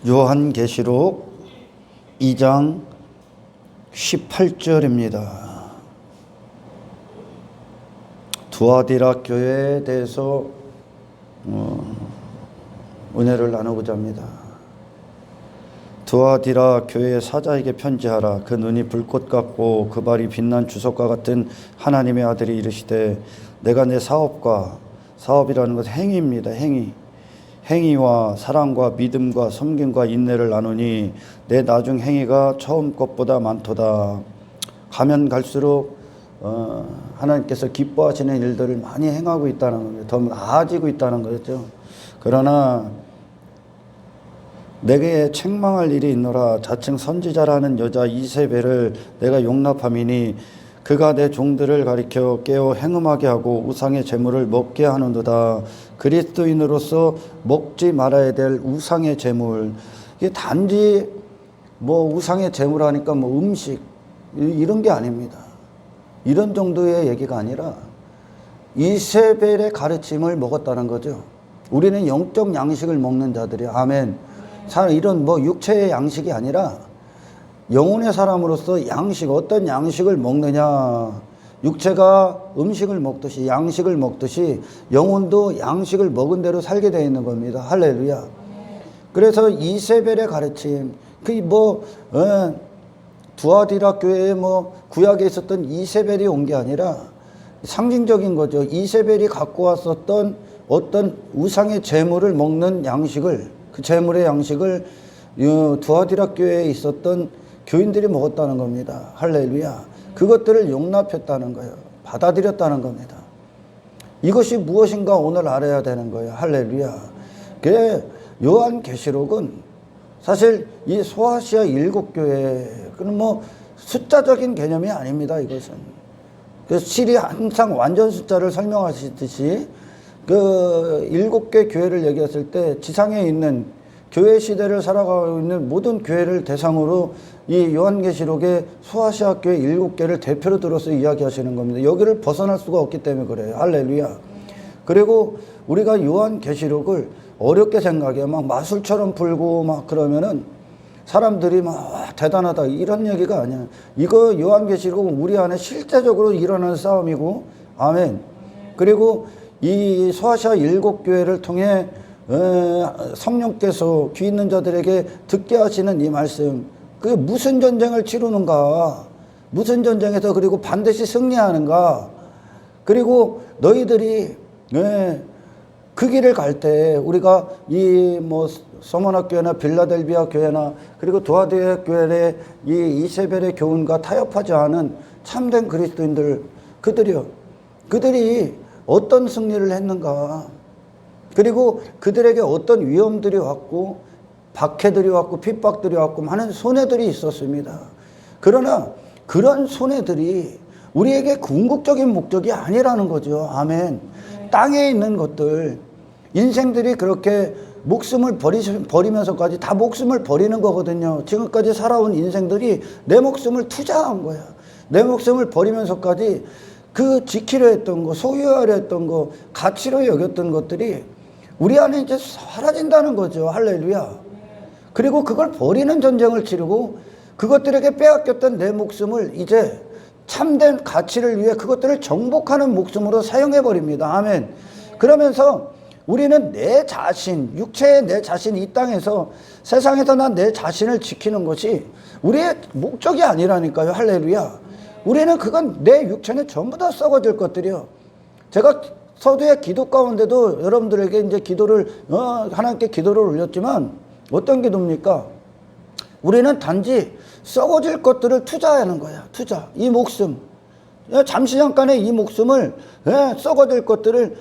요한계시록 2장 18절입니다. 두아디라 교회에 대해서 은혜를 나누고자 합니다. 두아디라 교회의 사자에게 편지하라. 그 눈이 불꽃 같고 그 발이 빛난 주석과 같은 하나님의 아들이 이르시되, 내가 내 사업이라는 것은 행위입니다. 행위와 사랑과 믿음과 섬김과 인내를 나누니 내 나중 행위가 처음 것보다 많도다. 가면 갈수록 하나님께서 기뻐하시는 일들을 많이 행하고 있다는 겁니다. 더 나아지고 있다는 거죠. 그러나 내게 책망할 일이 있노라. 자칭 선지자라는 여자 이세벨을 내가 용납함이니 그가 내 종들을 가리켜 깨어 행음하게 하고 우상의 제물을 먹게 하는도다. 그리스도인으로서 먹지 말아야 될 우상의 제물, 이게 단지 우상의 제물 하니까 음식 이런 게 아닙니다. 이런 정도의 얘기가 아니라 이세벨의 가르침을 먹었다는 거죠. 우리는 영적 양식을 먹는 자들이에요. 아멘. 이런 육체의 양식이 아니라 영혼의 사람으로서 양식, 어떤 양식을 먹느냐. 육체가 음식을 먹듯이, 양식을 먹듯이 영혼도 양식을 먹은 대로 살게 되어 있는 겁니다. 할렐루야. 그래서 이세벨의 가르침, 두아디라 교회에 구약에 있었던 이세벨이 온 게 아니라 상징적인 거죠. 이세벨이 갖고 왔었던 어떤 우상의 제물을 먹는 양식을, 그 제물의 양식을 두아디라 교회에 있었던 교인들이 먹었다는 겁니다. 할렐루야. 그것들을 용납했다는 거예요. 받아들였다는 겁니다. 이것이 무엇인가 오늘 알아야 되는 거예요. 할렐루야. 요한계시록은 사실 이 소아시아 7교회, 그건 숫자적인 개념이 아닙니다. 이것은. 그래서 실이 항상 완전 숫자를 설명하시듯이 그 7개 교회를 얘기했을 때 지상에 있는 교회 시대를 살아가고 있는 모든 교회를 대상으로 이 요한계시록의 소아시아 교회 7개를 대표로 들어서 이야기하시는 겁니다. 여기를 벗어날 수가 없기 때문에 그래요. 할렐루야. 그리고 우리가 요한계시록을 어렵게 생각해. 마술처럼 풀고 그러면은 사람들이 대단하다 이런 얘기가 아니야. 이거 요한계시록은 우리 안에 실제적으로 일어나는 싸움이고, 아멘. 그리고 이 소아시아 7교회를 통해 성령께서 귀 있는 자들에게 듣게 하시는 이 말씀, 그게 무슨 전쟁을 치르는가, 무슨 전쟁에서 그리고 반드시 승리하는가, 그리고 너희들이 그 길을 갈 때 우리가 이 서머나 교회나 빌라델비아 교회나 그리고 두아디라 교회의 이 이세벨의 교훈과 타협하지 않은 참된 그리스도인들, 그들이 어떤 승리를 했는가, 그리고 그들에게 어떤 위험들이 왔고 박해들이 왔고 핍박들이 왔고 많은 손해들이 있었습니다. 그러나 그런 손해들이 우리에게 궁극적인 목적이 아니라는 거죠. 아멘. 땅에 있는 것들, 인생들이 그렇게 목숨을 버리면서까지 다 목숨을 버리는 거거든요. 지금까지 살아온 인생들이 내 목숨을 투자한 거야. 내 목숨을 버리면서까지 그 지키려 했던 거, 소유하려 했던 거, 가치로 여겼던 것들이 우리 안에 이제 사라진다는 거죠. 할렐루야. 그리고 그걸 버리는 전쟁을 치르고 그것들에게 빼앗겼던 내 목숨을 이제 참된 가치를 위해 그것들을 정복하는 목숨으로 사용해버립니다. 아멘. 그러면서 우리는 내 자신, 육체의 내 자신, 이 땅에서 세상에서 난 내 자신을 지키는 것이 우리의 목적이 아니라니까요. 할렐루야. 우리는 그건 내 육체는 전부 다 썩어질 것들이요. 제가 서두에 기도 가운데도 여러분들에게 이제 하나님께 기도를 올렸지만 어떤 기도입니까? 우리는 단지 썩어질 것들을 투자하는 거야. 투자. 이 목숨. 잠시 잠깐의 이 목숨을 썩어질 것들을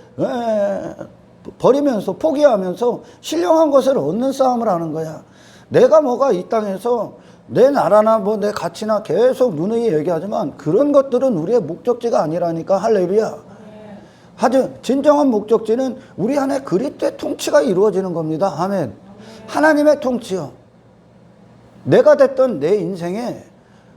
버리면서 포기하면서 신령한 것을 얻는 싸움을 하는 거야. 내가 이 땅에서 내 나라나 내 가치나 계속 누누이 얘기하지만 그런 것들은 우리의 목적지가 아니라니까. 할렐루야. 아주 진정한 목적지는 우리 안에 그리스도의 통치가 이루어지는 겁니다. 아멘. 하나님의 통치요. 내가 됐던 내 인생에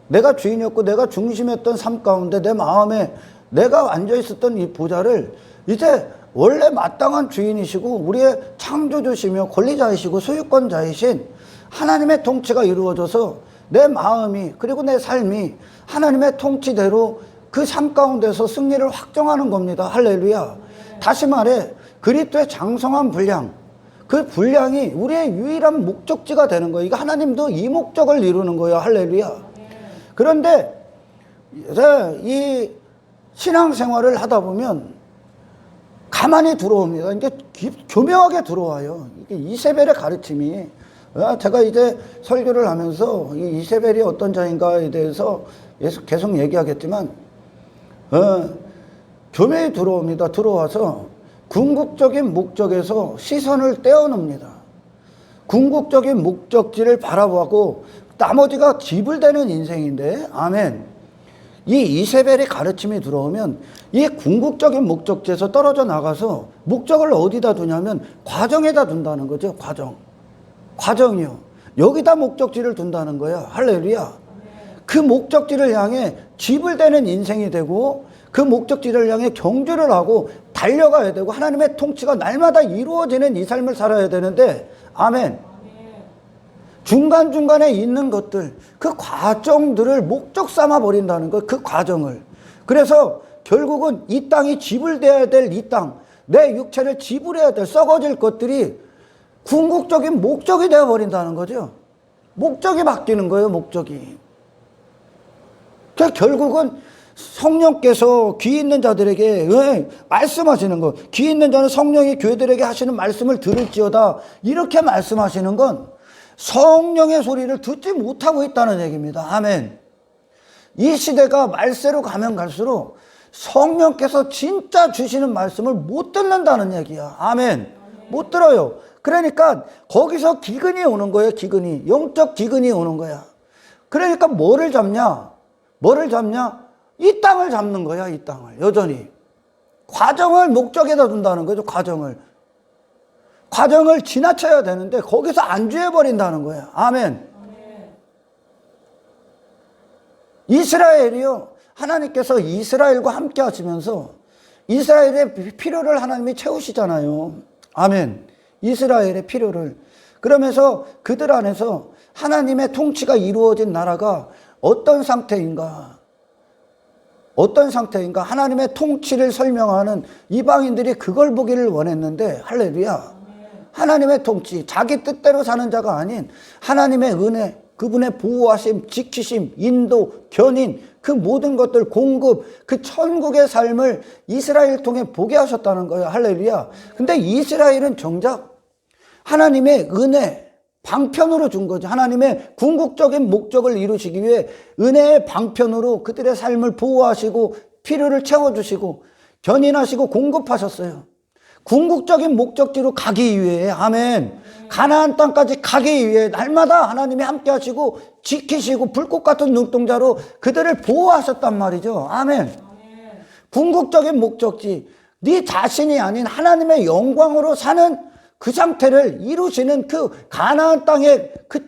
내가 주인이었고 내가 중심이었던 삶 가운데 내 마음에 내가 앉아 있었던 이 보좌를 이제 원래 마땅한 주인이시고 우리의 창조주시며 권리자이시고 소유권자이신 하나님의 통치가 이루어져서 내 마음이 그리고 내 삶이 하나님의 통치대로 그 삶 가운데서 승리를 확정하는 겁니다. 할렐루야. 다시 말해 그리스도의 장성한 분량, 그 분량이 우리의 유일한 목적지가 되는 거예요. 이거 하나님도 이 목적을 이루는 거예요. 할렐루야. 그런데 이 신앙생활을 하다 보면 가만히 들어옵니다. 이게 교묘하게 들어와요. 이게 이세벨의 가르침이, 제가 이제 설교를 하면서 이 이세벨이 어떤 자인가에 대해서 계속 얘기하겠지만, 교묘히 들어옵니다. 들어와서 궁극적인 목적에서 시선을 떼어놓습니다. 궁극적인 목적지를 바라보고 나머지가 지불되는 인생인데, 아멘. 이 이세벨의 가르침이 들어오면 이 궁극적인 목적지에서 떨어져 나가서 목적을 어디다 두냐면 과정에다 둔다는 거죠. 과정이요. 여기다 목적지를 둔다는 거야. 할렐루야. 그 목적지를 향해 지불되는 인생이 되고 그 목적지를 향해 경주를 하고 달려가야 되고 하나님의 통치가 날마다 이루어지는 이 삶을 살아야 되는데, 아멘. 중간중간에 있는 것들, 그 과정들을 목적 삼아 버린다는 것, 그 과정을. 그래서 결국은 이 땅이 지불돼야 될 이 땅, 내 육체를 지불해야 될 썩어질 것들이 궁극적인 목적이 되어 버린다는 거죠. 목적이 바뀌는 거예요. 목적이. 그러니까 결국은 성령께서 귀 있는 자들에게 말씀하시는 것, 귀 있는 자는 성령이 교회들에게 하시는 말씀을 들을지어다, 이렇게 말씀하시는 건 성령의 소리를 듣지 못하고 있다는 얘기입니다. 아멘. 이 시대가 말세로 가면 갈수록 성령께서 진짜 주시는 말씀을 못 듣는다는 얘기야. 아멘. 못 들어요. 그러니까 거기서 기근이 오는 거예요. 기근이. 영적 기근이 오는 거야. 그러니까 뭐를 잡냐? 이 땅을 잡는 거야. 이 땅을. 여전히. 과정을 목적에다 둔다는 거죠. 과정을 지나쳐야 되는데 거기서 안주해버린다는 거예요. 아멘. 이스라엘이요, 하나님께서 이스라엘과 함께 하시면서 이스라엘의 필요를 하나님이 채우시잖아요. 아멘. 이스라엘의 필요를. 그러면서 그들 안에서 하나님의 통치가 이루어진 나라가 어떤 상태인가, 하나님의 통치를 설명하는 이방인들이 그걸 보기를 원했는데, 할렐루야. 하나님의 통치, 자기 뜻대로 사는 자가 아닌 하나님의 은혜, 그분의 보호하심, 지키심, 인도, 견인, 그 모든 것들 공급, 그 천국의 삶을 이스라엘 통해 보게 하셨다는 거예요. 할렐루야. 근데 이스라엘은 정작 하나님의 은혜 방편으로 준 거죠. 하나님의 궁극적인 목적을 이루시기 위해 은혜의 방편으로 그들의 삶을 보호하시고 필요를 채워주시고 견인하시고 공급하셨어요. 궁극적인 목적지로 가기 위해, 아멘, 가나안 땅까지 가기 위해 날마다 하나님이 함께 하시고 지키시고 불꽃 같은 눈동자로 그들을 보호하셨단 말이죠. 아멘. 궁극적인 목적지, 네 자신이 아닌 하나님의 영광으로 사는 그 상태를 이루시는 그 가나안 땅의 그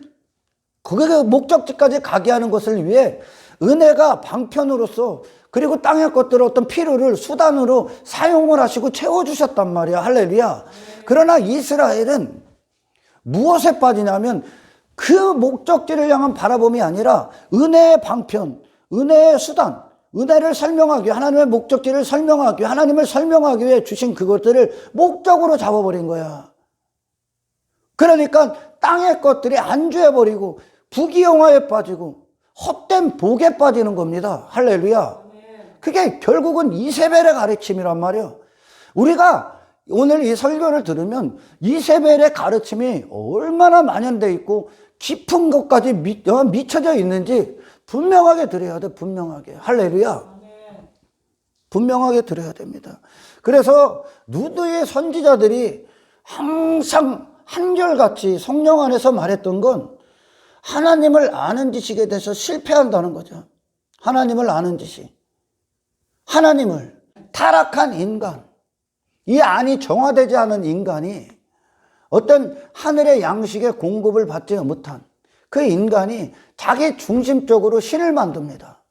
목적지까지 가게 하는 것을 위해 은혜가 방편으로서, 그리고 땅의 것들을 어떤 필요를 수단으로 사용을 하시고 채워주셨단 말이야. 할렐루야. 그러나 이스라엘은 무엇에 빠지냐면 그 목적지를 향한 바라봄이 아니라 은혜의 방편, 은혜의 수단, 은혜를 설명하기 위해, 하나님의 목적지를 설명하기 위해, 하나님을 설명하기 위해 주신 그것들을 목적으로 잡아버린 거야. 그러니까 땅의 것들이 안주해버리고 부귀영화에 빠지고 헛된 복에 빠지는 겁니다. 할렐루야. 그게 결국은 이세벨의 가르침이란 말이에요. 우리가 오늘 이 설교를 들으면 이세벨의 가르침이 얼마나 만연되어 있고 깊은 것까지 미쳐져 있는지 분명하게 들어야 돼. 분명하게. 할렐루야. 분명하게 들어야 됩니다. 그래서 누드의 선지자들이 항상 한결같이 성령 안에서 말했던 건 하나님을 아는 지식에 대해서 실패한다는 거죠. 하나님을 아는 지식. 하나님을, 타락한 인간, 이 안이 정화되지 않은 인간이, 어떤 하늘의 양식의 공급을 받지 못한 그 인간이 자기 중심적으로 신을 만듭니다.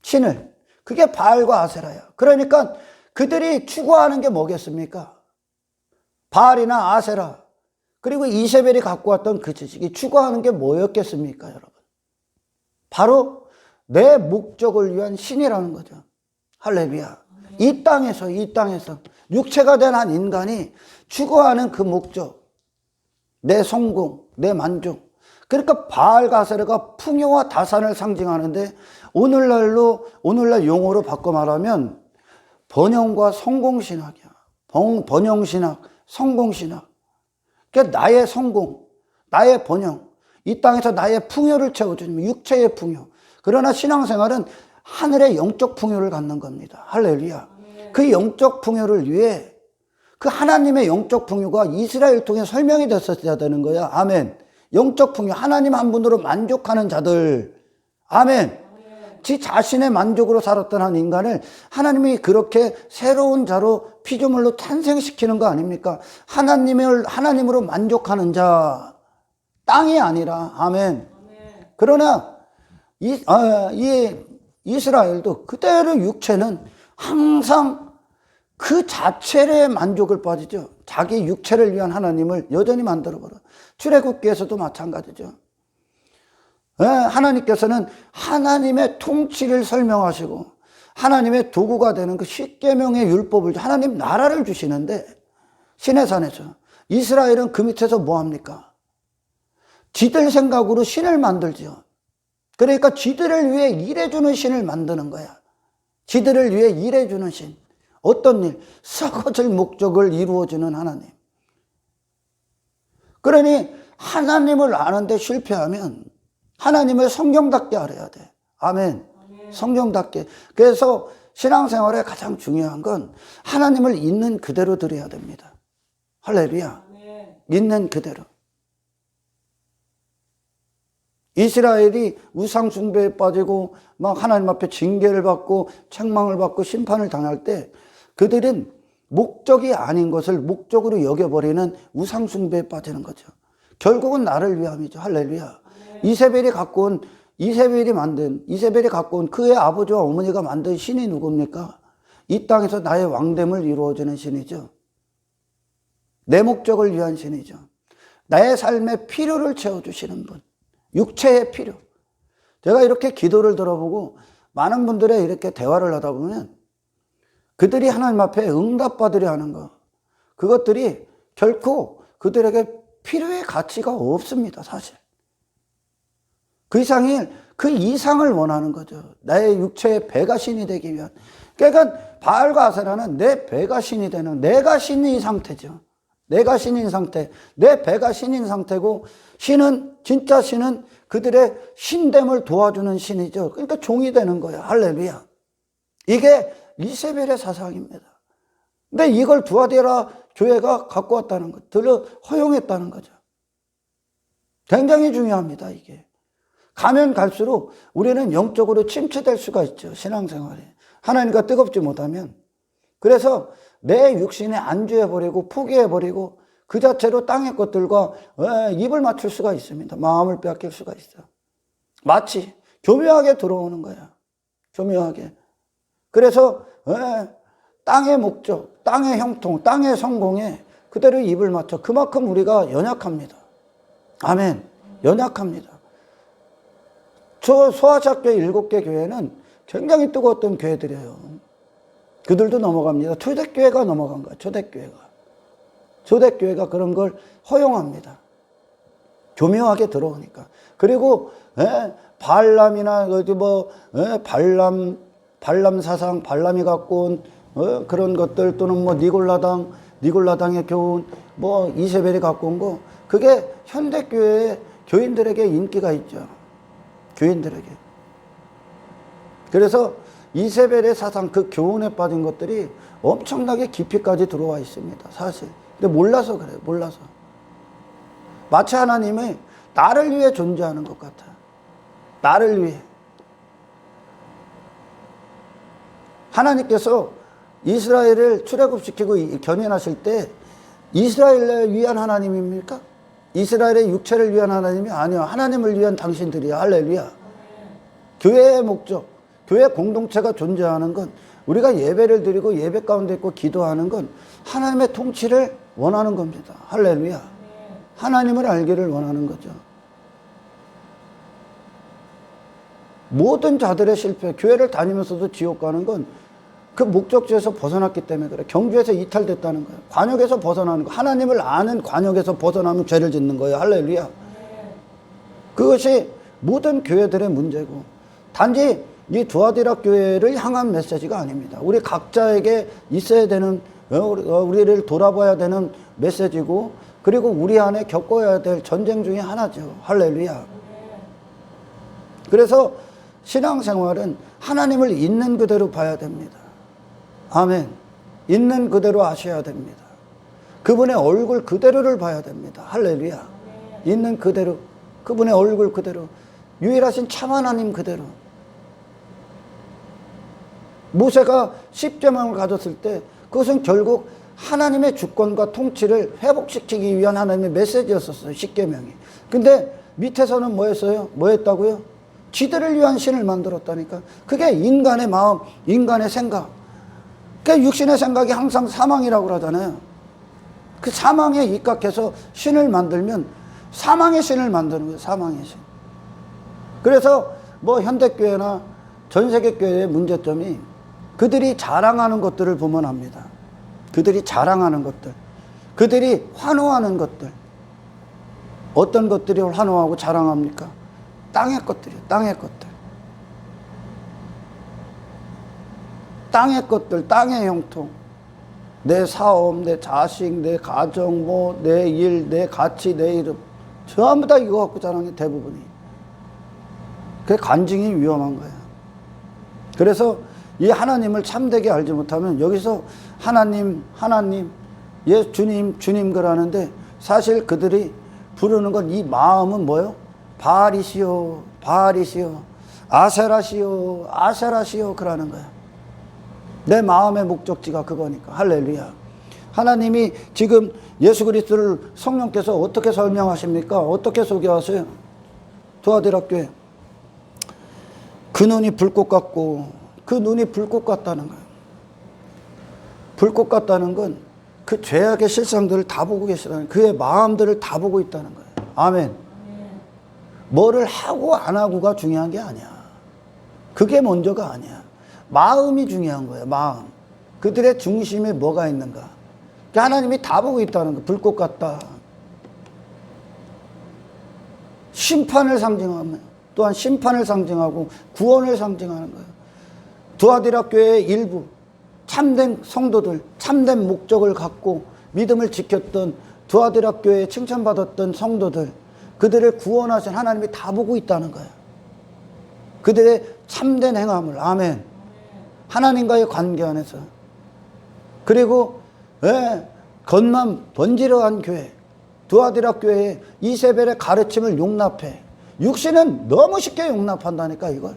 신을. 그게 바알과 아세라야. 그러니까 그들이 추구하는 게 뭐겠습니까? 바알이나 아세라, 그리고 이세벨이 갖고 왔던 그 지식이 추구하는 게 뭐였겠습니까, 여러분? 바로 내 목적을 위한 신이라는 거죠. 할렐루야. 이 땅에서 육체가 된 한 인간이 추구하는 그 목적, 내 성공, 내 만족. 그러니까 바알과 아세라가 풍요와 다산을 상징하는데, 오늘날 용어로 바꿔 말하면 번영과 성공신학이야. 번영신학, 성공신학. 그러니까 나의 성공, 나의 번영, 이 땅에서 나의 풍요를 채워주는 육체의 풍요. 그러나 신앙생활은 하늘의 영적 풍요를 갖는 겁니다. 할렐루야. 그 영적 풍요를 위해 그 하나님의 영적 풍요가 이스라엘 통해 설명이 됐었어야 되는 거야. 아멘. 영적 풍요, 하나님 한 분으로 만족하는 자들. 아멘. 지 자신의 만족으로 살았던 한 인간을 하나님이 그렇게 새로운 자로 피조물로 탄생시키는 거 아닙니까? 하나님으로 만족하는 자, 땅이 아니라. 아멘. 그러나 이스라엘도 그대로 육체는 항상 그 자체의 만족을 빠지죠. 자기 육체를 위한 하나님을 여전히 만들어버려. 출애굽기에서도 마찬가지죠. 하나님께서는 하나님의 통치를 설명하시고 하나님의 도구가 되는 그 십계명의 율법을, 하나님 나라를 주시는데, 시내산에서 이스라엘은 그 밑에서 뭐합니까? 지들 생각으로 신을 만들죠. 그러니까 지들을 위해 일해주는 신을 만드는 거야. 지들을 위해 일해주는 신. 어떤 일? 썩어질 목적을 이루어주는 하나님. 그러니 하나님을 아는데 실패하면 하나님을 성경답게 알아야 돼. 아멘. 성경답게. 그래서 신앙생활에 가장 중요한 건 하나님을 있는 그대로 드려야 됩니다. 할렐루야. 있는 그대로. 이스라엘이 우상 숭배에 빠지고 막 하나님 앞에 징계를 받고 책망을 받고 심판을 당할 때 그들은 목적이 아닌 것을 목적으로 여겨버리는 우상 숭배에 빠지는 거죠. 결국은 나를 위함이죠. 할렐루야. 이세벨이 갖고 온 그의 아버지와 어머니가 만든 신이 누굽니까? 이 땅에서 나의 왕됨을 이루어주는 신이죠. 내 목적을 위한 신이죠. 나의 삶의 필요를 채워주시는 분. 육체의 필요. 제가 이렇게 기도를 들어보고 많은 분들의 이렇게 대화를 하다 보면 그들이 하나님 앞에 응답받으려 하는 거, 그것들이 결코 그들에게 필요의 가치가 없습니다, 사실. 그 이상을 원하는 거죠. 나의 육체의 배가 신이 되기 위한. 그러니까 바알과 아세라는 내 배가 신이 되는, 내가 신인 상태죠. 내가 신인 상태, 내 배가 신인 상태고, 진짜 신은 그들의 신됨을 도와주는 신이죠. 그러니까 종이 되는 거예요. 할렐루야. 이게 이세벨의 사상입니다. 근데 이걸 두아디라 교회가 갖고 왔다는 것, 허용했다는 거죠. 굉장히 중요합니다, 이게. 가면 갈수록 우리는 영적으로 침체될 수가 있죠, 신앙생활에. 하나님과 뜨겁지 못하면. 그래서 내 육신에 안주해버리고 포기해버리고 그 자체로 땅의 것들과 입을 맞출 수가 있습니다. 마음을 빼앗길 수가 있어. 마치 교묘하게 들어오는 거야. 교묘하게. 그래서 땅의 목적, 땅의 형통, 땅의 성공에 그대로 입을 맞춰. 그만큼 우리가 연약합니다. 아멘. 연약합니다. 저 소아시아교회 7개 교회는 굉장히 뜨거웠던 교회들이에요. 그들도 넘어갑니다. 초대교회가 넘어간 거야. 초대교회가 그런 걸 허용합니다. 교묘하게 들어오니까. 그리고 발람이나 발람 사상, 발람이 갖고 온 그런 것들, 또는 니골라당의 교훈, 이세벨이 갖고 온 거, 그게 현대교회의 교인들에게 인기가 있죠. 교인들에게. 그래서 이세벨의 사상, 그 교훈에 빠진 것들이 엄청나게 깊이까지 들어와 있습니다, 사실. 근데 몰라서 그래요, 몰라서. 마치 하나님이 나를 위해 존재하는 것 같아요. 나를 위해. 하나님께서 이스라엘을 출애굽시키고 견인하실 때 이스라엘을 위한 하나님입니까? 이스라엘의 육체를 위한 하나님이 아니요. 하나님을 위한 당신들이야. 할렐루야. 교회의 목적, 교회 공동체가 존재하는 건 우리가 예배를 드리고 예배 가운데 있고 기도하는 건 하나님의 통치를 원하는 겁니다. 할렐루야. 하나님을 알기를 원하는 거죠. 모든 자들의 실패, 교회를 다니면서도 지옥 가는 건 그 목적지에서 벗어났기 때문에 그래. 경주에서 이탈됐다는 거예요. 관역에서 벗어나는 거. 하나님을 아는 관역에서 벗어나면 죄를 짓는 거예요. 할렐루야. 그것이 모든 교회들의 문제고, 단지 이 두아디라 교회를 향한 메시지가 아닙니다. 우리 각자에게 있어야 되는, 우리를 돌아봐야 되는 메시지고, 그리고 우리 안에 겪어야 될 전쟁 중에 하나죠. 할렐루야. 그래서 신앙생활은 하나님을 있는 그대로 봐야 됩니다. 아멘. 있는 그대로 아셔야 됩니다. 그분의 얼굴 그대로를 봐야 됩니다. 할렐루야. 있는 그대로, 그분의 얼굴 그대로, 유일하신 참 하나님 그대로. 모세가 10제명을 가졌을 때 그것은 결국 하나님의 주권과 통치를 회복시키기 위한 하나님의 메시지였었어요. 10계명이. 근데 밑에서는 뭐 했어요? 뭐 했다고요? 지들을 위한 신을 만들었다니까. 그게 인간의 마음, 인간의 생각. 그 육신의 생각이 항상 사망이라고 그러잖아요. 그 사망에 입각해서 신을 만들면 사망의 신을 만드는 거예요. 사망의 신. 그래서 뭐 현대교회나 전세계 교회의 문제점이 그들이 자랑하는 것들을 보면 압니다. 그들이 자랑하는 것들, 그들이 환호하는 것들. 어떤 것들이 환호하고 자랑합니까? 땅의 것들이요. 땅의 것들. 땅의 것들, 땅의 형통. 내 사업, 내 자식, 내 가정, 뭐 내 일, 내 가치, 내 이름. 전부 다 이거 갖고 자랑해, 대부분이. 그게 간증이 위험한 거예요. 그래서 이 하나님을 참되게 알지 못하면 여기서 하나님, 예, 주님 그러는데 사실 그들이 부르는 건 이 마음은 뭐요? 바알이시오, 아세라시오 그러는 거예요. 내 마음의 목적지가 그거니까. 할렐루야. 하나님이 지금 예수 그리스도를 성령께서 어떻게 설명하십니까? 어떻게 소개하세요? 두아디라 교회. 그 눈이 불꽃 같고, 그 눈이 불꽃 같다는 거예요. 불꽃 같다는 건 그 죄악의 실상들을 다 보고 계시다는, 그의 마음들을 다 보고 있다는 거예요. 아멘. 뭐를 하고 안 하고가 중요한 게 아니야. 그게 먼저가 아니야. 마음이 중요한 거예요. 마음. 그들의 중심에 뭐가 있는가. 하나님이 다 보고 있다는 거. 불꽃 같다. 심판을 상징하며 또한 심판을 상징하고 구원을 상징하는 거예요. 두아디라 교회의 일부 참된 성도들, 참된 목적을 갖고 믿음을 지켰던 두아디라 교회에 칭찬받았던 성도들, 그들을 구원하신 하나님이 다 보고 있다는 거예요. 그들의 참된 행함을. 아멘. 하나님과의 관계 안에서. 그리고 겉만 번지르한 교회, 두아디라 교회의 이세벨의 가르침을 용납해. 육신은 너무 쉽게 용납한다니까 이걸.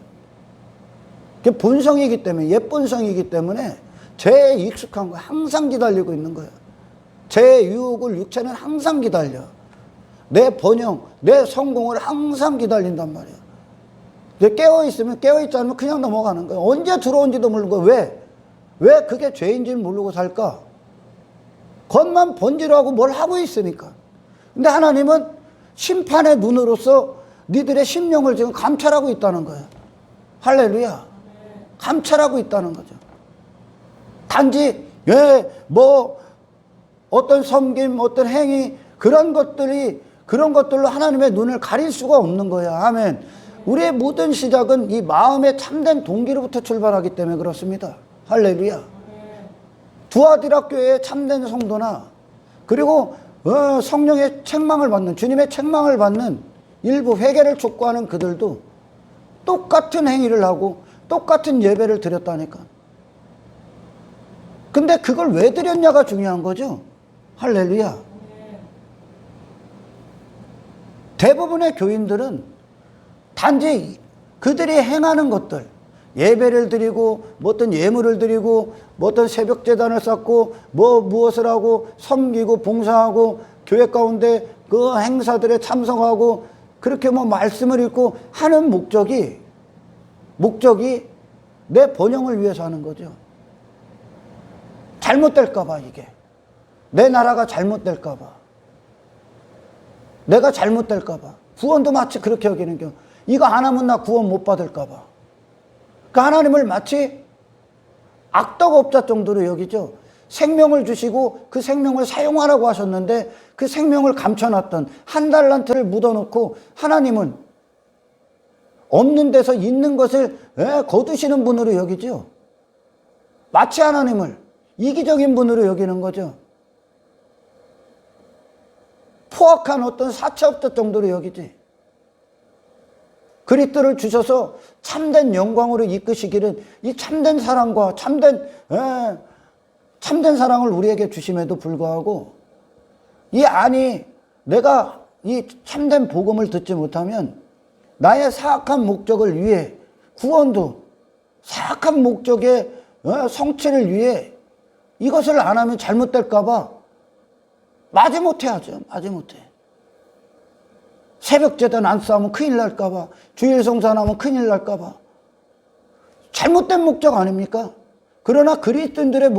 그게 본성이기 때문에, 옛 본성이기 때문에 죄에 익숙한 거야. 항상 기다리고 있는 거야. 죄의 유혹을 육체는 항상 기다려. 내 번영, 내 성공을 항상 기다린단 말이야. 깨어있으면, 깨어있지 않으면 그냥 넘어가는 거야. 언제 들어온지도 모르고. 왜 그게 죄인지는 모르고 살까? 겉만 번지르하고 뭘 하고 있으니까. 근데 하나님은 심판의 눈으로서 니들의 심령을 지금 감찰하고 있다는 거예요. 할렐루야. 감찰하고 있다는 거죠. 단지 어떤 섬김, 어떤 행위, 그런 것들로 하나님의 눈을 가릴 수가 없는 거예요. 아멘. 우리의 모든 시작은 이 마음의 참된 동기로부터 출발하기 때문에 그렇습니다. 할렐루야. 두아디라 교회의 참된 성도나, 그리고 성령의 책망을 받는, 주님의 책망을 받는 일부 회개를 촉구하는 그들도 똑같은 행위를 하고 똑같은 예배를 드렸다니까. 근데 그걸 왜 드렸냐가 중요한 거죠. 할렐루야. 대부분의 교인들은 단지 그들이 행하는 것들, 예배를 드리고, 뭐 어떤 예물을 드리고, 뭐 어떤 새벽 제단을 쌓고, 무엇을 하고, 섬기고, 봉사하고, 교회 가운데 그 행사들에 참석하고, 그렇게 말씀을 읽고 하는 목적이 내 번영을 위해서 하는 거죠. 잘못될까봐, 이게. 내 나라가 잘못될까봐. 내가 잘못될까봐. 구원도 마치 그렇게 여기는 겨. 이거 안 하면 나 구원 못 받을까봐. 그 하나님을 마치 악덕업자 정도로 여기죠. 생명을 주시고 그 생명을 사용하라고 하셨는데 그 생명을 감춰놨던 한 달란트를 묻어놓고 하나님은 없는 데서 있는 것을 거두시는 분으로 여기죠. 마치 하나님을 이기적인 분으로 여기는 거죠. 포악한 어떤 사채업자 정도로 여기지. 그리스도를 주셔서 참된 영광으로 이끄시기를 이 참된 사랑과 참된 사랑을 우리에게 주심에도 불구하고 이 안이 내가 이 참된 복음을 듣지 못하면 나의 사악한 목적을 위해 구원도 사악한 목적의 성취를 위해 이것을 안 하면 잘못될까 봐 마지못해 하죠. 마지못해. 새벽제단 안 싸우면 큰일 날까 봐, 주일 성사 안 하면 큰일 날까 봐. 잘못된 목적 아닙니까? 그러나 그리스도인들의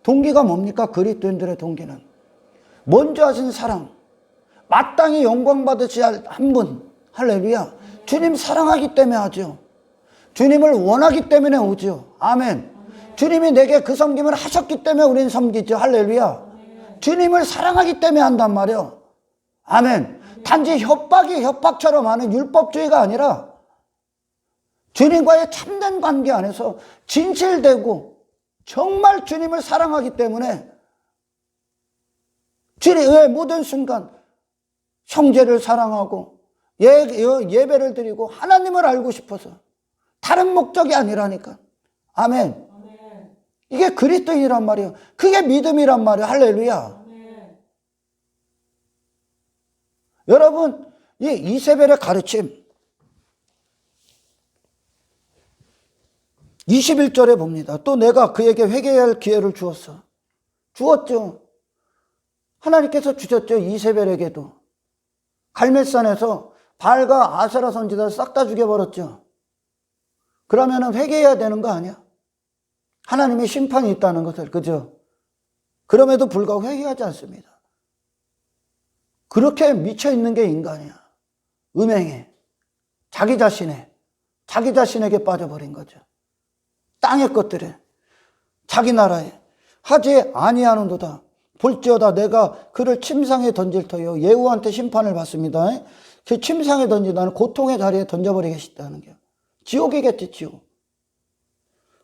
동기가 뭡니까? 그리스도인들의 동기는 먼저 하신 사랑, 마땅히 영광 받으셔야 할 한 분, 할렐루야. 주님 사랑하기 때문에 하죠. 주님을 원하기 때문에 오죠. 아멘. 주님이 내게 그 섬김을 하셨기 때문에 우리는 섬기죠. 할렐루야. 주님을 사랑하기 때문에 한단 말이에요. 아멘. 단지 협박이 협박처럼 하는 율법주의가 아니라 주님과의 참된 관계 안에서 진실되고 정말 주님을 사랑하기 때문에 주님의 모든 순간 형제를 사랑하고 예배를 드리고 하나님을 알고 싶어서 다른 목적이 아니라니까. 아멘. 이게 그리스도인이란 말이에요. 그게 믿음이란 말이에요. 할렐루야. 여러분, 이 이세벨의 가르침 21절에 봅니다. 또 내가 그에게 회개해야 할 기회를 주었죠. 하나님께서 주셨죠. 이세벨에게도. 갈멜산에서 바알과 아세라 선지자를 싹 다 죽여버렸죠. 그러면 회개해야 되는 거 아니야? 하나님의 심판이 있다는 것을, 그죠? 그럼에도 불구하고 회개하지 않습니다. 그렇게 미쳐있는 게 인간이야. 음행에, 자기 자신에게 빠져버린 거죠. 땅의 것들에, 자기 나라에 하지 아니하는도다. 볼지어다 내가 그를 침상에 던질 터요. 예후한테 심판을 받습니다. 그 침상에 던진다는 고통의 자리에 던져버리겠다는 게 지옥이겠지, 지옥.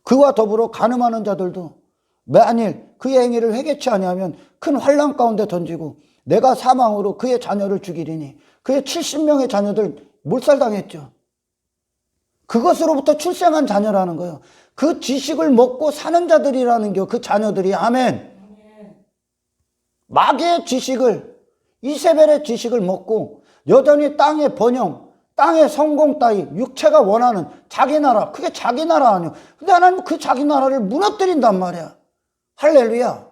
그와 더불어 간음하는 자들도 만일 그의 행위를 회개치 아니하면 큰 환난 가운데 던지고 내가 사망으로 그의 자녀를 죽이리니 그의 70명의 자녀들 몰살당했죠. 그것으로부터 출생한 자녀라는 거예요. 그 지식을 먹고 사는 자들이라는 게 그 자녀들이. 아멘. 마귀의 지식을, 이세벨의 지식을 먹고 여전히 땅의 번영, 땅의 성공 따위, 육체가 원하는 자기 나라, 그게 자기 나라 아니에요. 근데 하나님 그 자기 나라를 무너뜨린단 말이야. 할렐루야.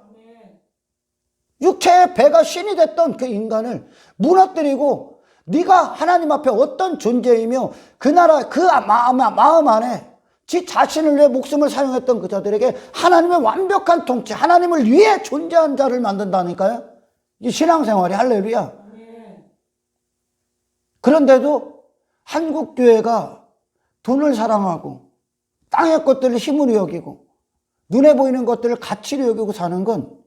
육체의 배가 신이 됐던 그 인간을 무너뜨리고 네가 하나님 앞에 어떤 존재이며 그 나라, 그 마음 안에 지 자신을 위해 목숨을 사용했던 그 자들에게 하나님의 완벽한 통치, 하나님을 위해 존재한 자를 만든다니까요. 이 신앙생활이. 할렐루야. 그런데도 한국교회가 돈을 사랑하고 땅의 것들을 힘으로 여기고 눈에 보이는 것들을 가치로 여기고 사는 건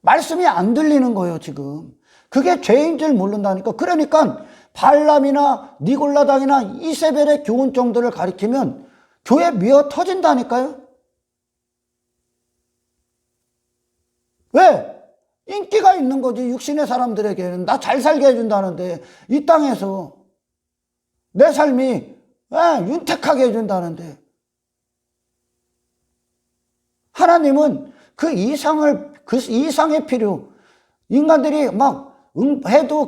말씀이 안 들리는 거예요, 지금. 그게 죄인 줄 모른다니까. 그러니까 발람이나 니골라당이나 이세벨의 교훈 정도를 가리키면 교회 미어 터진다니까요. 왜? 인기가 있는 거지. 육신의 사람들에게는 나 잘 살게 해준다는데, 이 땅에서 내 삶이 윤택하게 해준다는데, 하나님은 그 이상의 필요, 인간들이 막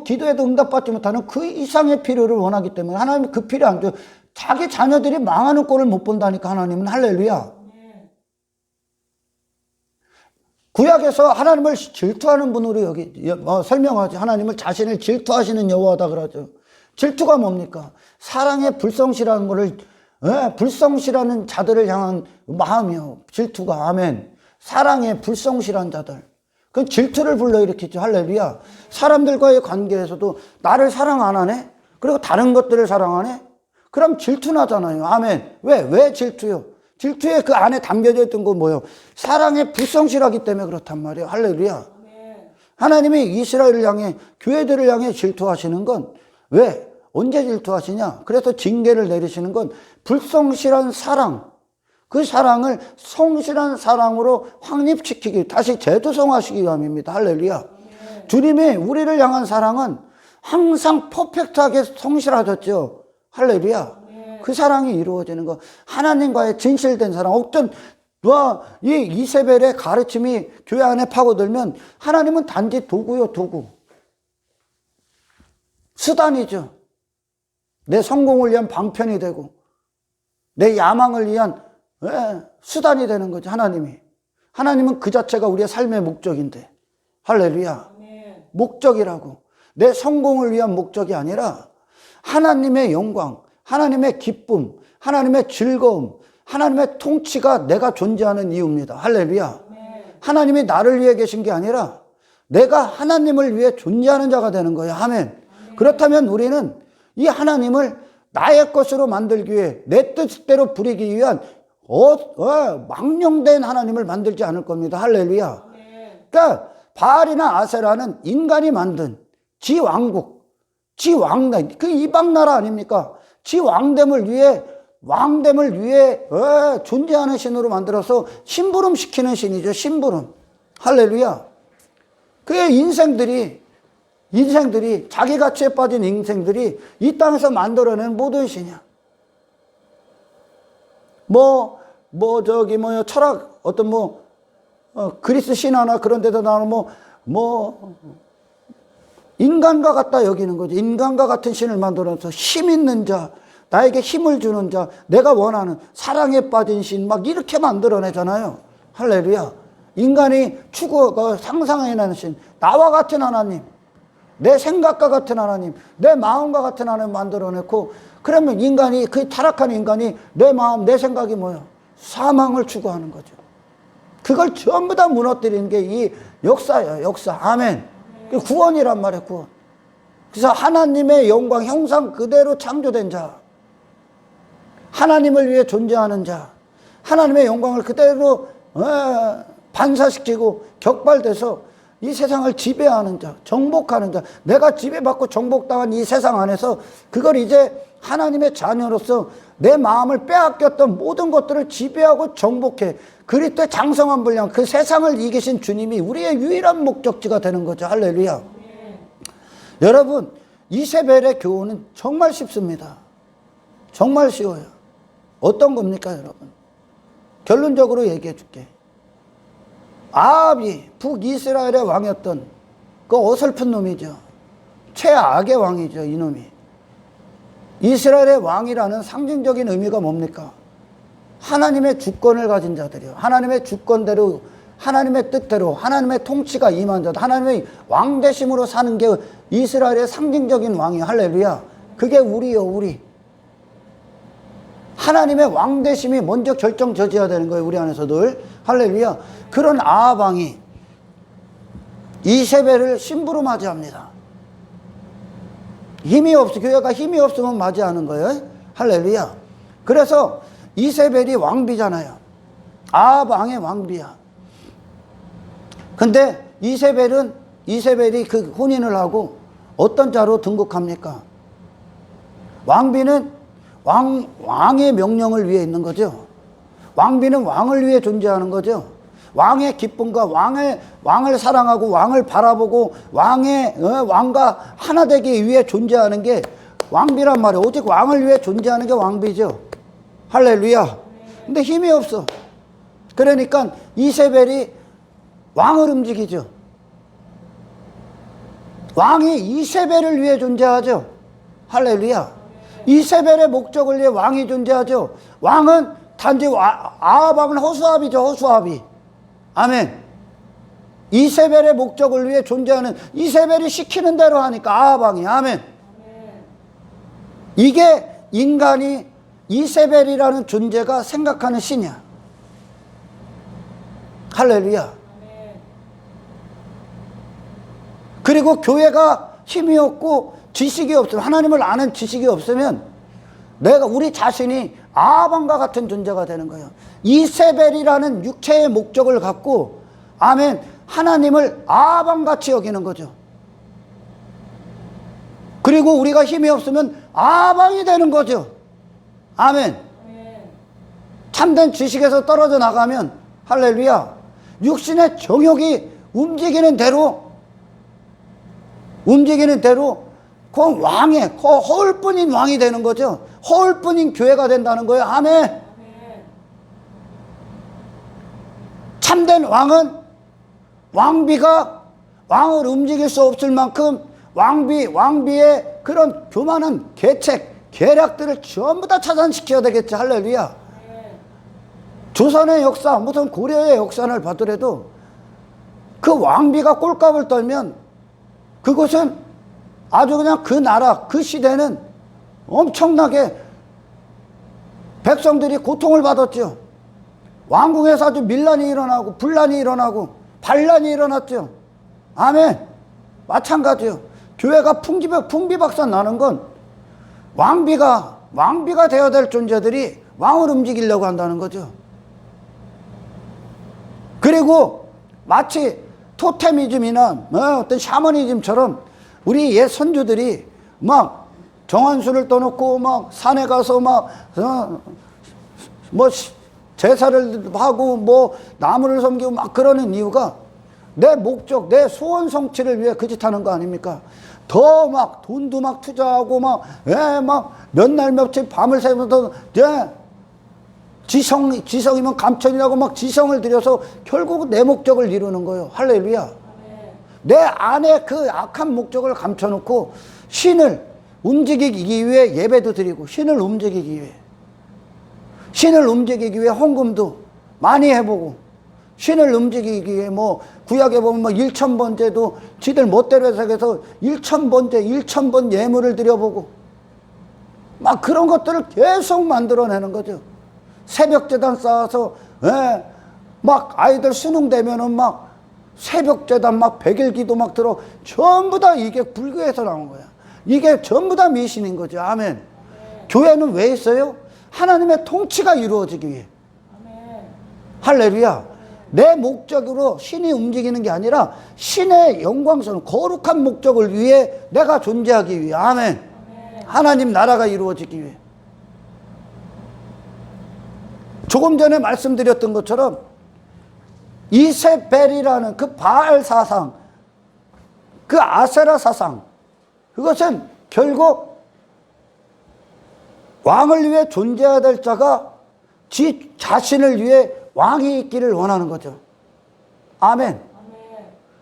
기도해도 응답받지 못하는 그 이상의 필요를 원하기 때문에 하나님은 그 필요 안 줘요. 자기 자녀들이 망하는 꼴을 못 본다니까, 하나님은. 할렐루야. 구약에서 하나님을 질투하는 분으로 설명하지. 하나님을 자신을 질투하시는 여호와다 그러죠. 질투가 뭡니까? 사랑의 불성실한 거를, 불성실하는 자들을 향한 마음이요. 질투가. 아멘. 사랑에 불성실한 자들. 그건 질투를 불러일으키죠. 할렐루야. 사람들과의 관계에서도 나를 사랑 안 하네? 그리고 다른 것들을 사랑하네? 그럼 질투나잖아요. 아멘. 왜 질투요? 질투에 그 안에 담겨져 있던 건 뭐예요? 사랑에 불성실하기 때문에 그렇단 말이에요. 할렐루야. 하나님이 이스라엘을 향해, 교회들을 향해 질투하시는 건 왜? 언제 질투하시냐? 그래서 징계를 내리시는 건 불성실한 사랑, 그 사랑을 성실한 사랑으로 확립시키기, 다시 재조성하시기 위함입니다. 할렐루야. 주님이 우리를 향한 사랑은 항상 퍼펙트하게 성실하셨죠. 할렐루야. 그 사랑이 이루어지는 거. 하나님과의 진실된 사랑. 어떤 이 이세벨의 가르침이 교회 안에 파고들면 하나님은 단지 도구요, 도구. 수단이죠. 내 성공을 위한 방편이 되고 내 야망을 위한 수단이 되는 거죠. 하나님은 그 자체가 우리의 삶의 목적인데. 할렐루야. 목적이라고. 내 성공을 위한 목적이 아니라 하나님의 영광, 하나님의 기쁨, 하나님의 즐거움, 하나님의 통치가 내가 존재하는 이유입니다. 할렐루야. 하나님이 나를 위해 계신 게 아니라 내가 하나님을 위해 존재하는 자가 되는 거예요. 아멘. 그렇다면 우리는 이 하나님을 나의 것으로 만들기 위해 내 뜻대로 부리기 위한 망령된 하나님을 만들지 않을 겁니다. 할렐루야. 그러니까 바알이나 아세라는 인간이 만든 지 왕국, 지 왕나, 그 이방 나라 아닙니까? 지 왕됨을 위해 존재하는 신으로 만들어서 심부름시키는 신이죠. 심부름. 할렐루야. 그의 인생들이 자기 가치에 빠진 인생들이 이 땅에서 만들어낸 모든 신이야. 철학, 그리스 신화나 그런 데서 나오는 인간과 같다 여기는 거죠. 인간과 같은 신을 만들어서 힘 있는 자, 나에게 힘을 주는 자, 내가 원하는 사랑에 빠진 신, 막 이렇게 만들어내잖아요. 할렐루야. 인간이 상상해내는 신, 나와 같은 하나님, 내 생각과 같은 하나님, 내 마음과 같은 하나님 만들어내고, 그러면 그 타락한 인간이 내 마음, 내 생각이 뭐예요? 사망을 추구하는 거죠. 그걸 전부 다 무너뜨리는 게 이 역사예요. 역사. 아멘. 구원이란 말이에요. 구원. 그래서 하나님의 영광, 형상 그대로 창조된 자, 하나님을 위해 존재하는 자, 하나님의 영광을 그대로 반사시키고 격발돼서 이 세상을 지배하는 자, 정복하는 자, 내가 지배받고 정복당한 이 세상 안에서 그걸 이제 하나님의 자녀로서 내 마음을 빼앗겼던 모든 것들을 지배하고 정복해 그리스도의 장성한 분량, 그 세상을 이기신 주님이 우리의 유일한 목적지가 되는 거죠. 할렐루야. 여러분, 이세벨의 교훈은 정말 쉽습니다. 정말 쉬워요. 어떤 겁니까, 여러분? 결론적으로 얘기해 줄게. 아합이 북이스라엘의 왕이었던 그 어설픈 놈이죠. 최악의 왕이죠, 이놈이. 이스라엘의 왕이라는 상징적인 의미가 뭡니까? 하나님의 주권을 가진 자들이요. 하나님의 주권대로, 하나님의 뜻대로, 하나님의 통치가 임한 자들, 하나님의 왕대심으로 사는 게 이스라엘의 상징적인 왕이에요. 할렐루야. 그게 우리요, 우리. 하나님의 왕대심이 먼저 결정져야 되는 거예요, 우리 안에서들. 할렐루야. 그런 아합 왕이 이세벨을 심부름 맞이합니다. 교회가 힘이 없으면 맞이하는 거예요. 할렐루야. 그래서 이세벨이 왕비잖아요. 아합 왕의 왕비야. 근데 이세벨이 그 혼인을 하고 어떤 자로 등극합니까? 왕비는 왕의 명령을 위해 있는 거죠. 왕비는 왕을 위해 존재하는 거죠. 왕의 기쁨과 왕을 사랑하고 왕을 바라보고 왕과 하나 되기 위해 존재하는 게 왕비란 말이에요. 오직 왕을 위해 존재하는 게 왕비죠. 할렐루야. 근데 힘이 없어. 그러니까 이세벨이 왕을 움직이죠. 왕이 이세벨을 위해 존재하죠. 할렐루야. 이세벨의 목적을 위해 왕이 존재하죠. 왕은 단지 아합 왕은 호수아비죠. 호수아비. 아멘. 이세벨의 목적을 위해 존재하는, 이세벨이 시키는 대로 하니까 아합 왕이. 아멘. 이게 인간이 이세벨이라는 존재가 생각하는 신이야. 할렐루야. 그리고 교회가 힘이 없고 지식이 없으면, 하나님을 아는 지식이 없으면 우리 자신이 아방과 같은 존재가 되는 거예요. 이세벨이라는 육체의 목적을 갖고, 아멘, 하나님을 아방같이 여기는 거죠. 그리고 우리가 힘이 없으면 아방이 되는 거죠. 아멘. 참된 지식에서 떨어져 나가면, 할렐루야, 육신의 정욕이 움직이는 대로 그 왕의, 그 허울뿐인 왕이 되는 거죠. 허울뿐인 교회가 된다는 거예요. 아멘. 참된 왕은 왕비가 왕을 움직일 수 없을 만큼 왕비의 그런 교만한 계책, 계략들을 전부 다 차단시켜야 되겠지. 할렐루야. 조선의 역사, 무슨 고려의 역사를 봐더라도 그 왕비가 꼴값을 떨면 그것은 아주 그냥 그 나라, 그 시대는 엄청나게 백성들이 고통을 받았죠. 왕궁에서 아주 밀란이 일어나고 분란이 일어나고 반란이 일어났죠. 아멘. 마찬가지요. 교회가 풍비박산 나는 건 왕비가 되어야 될 존재들이 왕을 움직이려고 한다는 거죠. 그리고 마치 토테미즘이나 어떤 샤머니즘처럼 우리 옛 선조들이 막 정한수를 떠놓고 막 산에 가서 막 제사를 하고 뭐 나무를 섬기고 막 그러는 이유가 내 목적, 내 소원 성취를 위해 그 짓 하는 거 아닙니까? 더 막 돈도 막 투자하고 막 몇 날 며칠 밤을 새면서 지성이면 감천이라고 막 지성을 들여서 결국 내 목적을 이루는 거예요. 할렐루야. 내 안에 그 악한 목적을 감춰놓고 신을 움직이기 위해 예배도 드리고, 신을 움직이기 위해 헌금도 많이 해보고, 신을 움직이기 위해 뭐 구약에 보면 뭐 1000번제도 지들 멋대로 해석해서 1000번 예물을 드려보고 막 그런 것들을 계속 만들어내는 거죠. 새벽재단 쌓아서 막 아이들 수능 되면은 막 새벽재단 막 100일 기도 막 들어. 전부 다 이게 불교에서 나온 거야. 이게 전부 다 미신인 거죠. 아멘. 교회는 왜 있어요? 하나님의 통치가 이루어지기 위해. 할렐루야. 내 목적으로 신이 움직이는 게 아니라 신의 영광스러운 거룩한 목적을 위해 내가 존재하기 위해. 아멘. 하나님 나라가 이루어지기 위해. 조금 전에 말씀드렸던 것처럼 이세벨이라는 그 바알 사상, 그 아세라 사상, 그것은 결국 왕을 위해 존재해야 될 자가 지 자신을 위해 왕이 있기를 원하는 거죠. 아멘.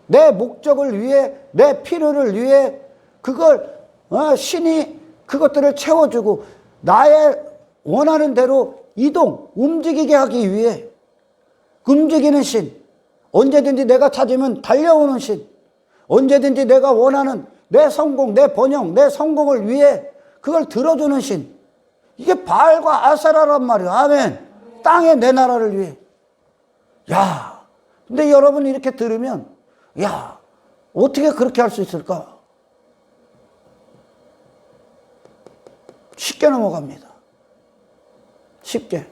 내 목적을 위해, 내 필요를 위해 그걸 신이 그것들을 채워주고 나의 원하는 대로 움직이게 하기 위해 움직이는 신, 언제든지 내가 찾으면 달려오는 신, 언제든지 내가 원하는 내 성공, 내 번영, 내 성공을 위해 그걸 들어주는 신, 이게 바알과 아세라란 말이에요. 아멘. 땅에 내 나라를 위해. 야, 근데 여러분 이렇게 들으면 야, 어떻게 그렇게 할 수 있을까? 쉽게 넘어갑니다. 쉽게.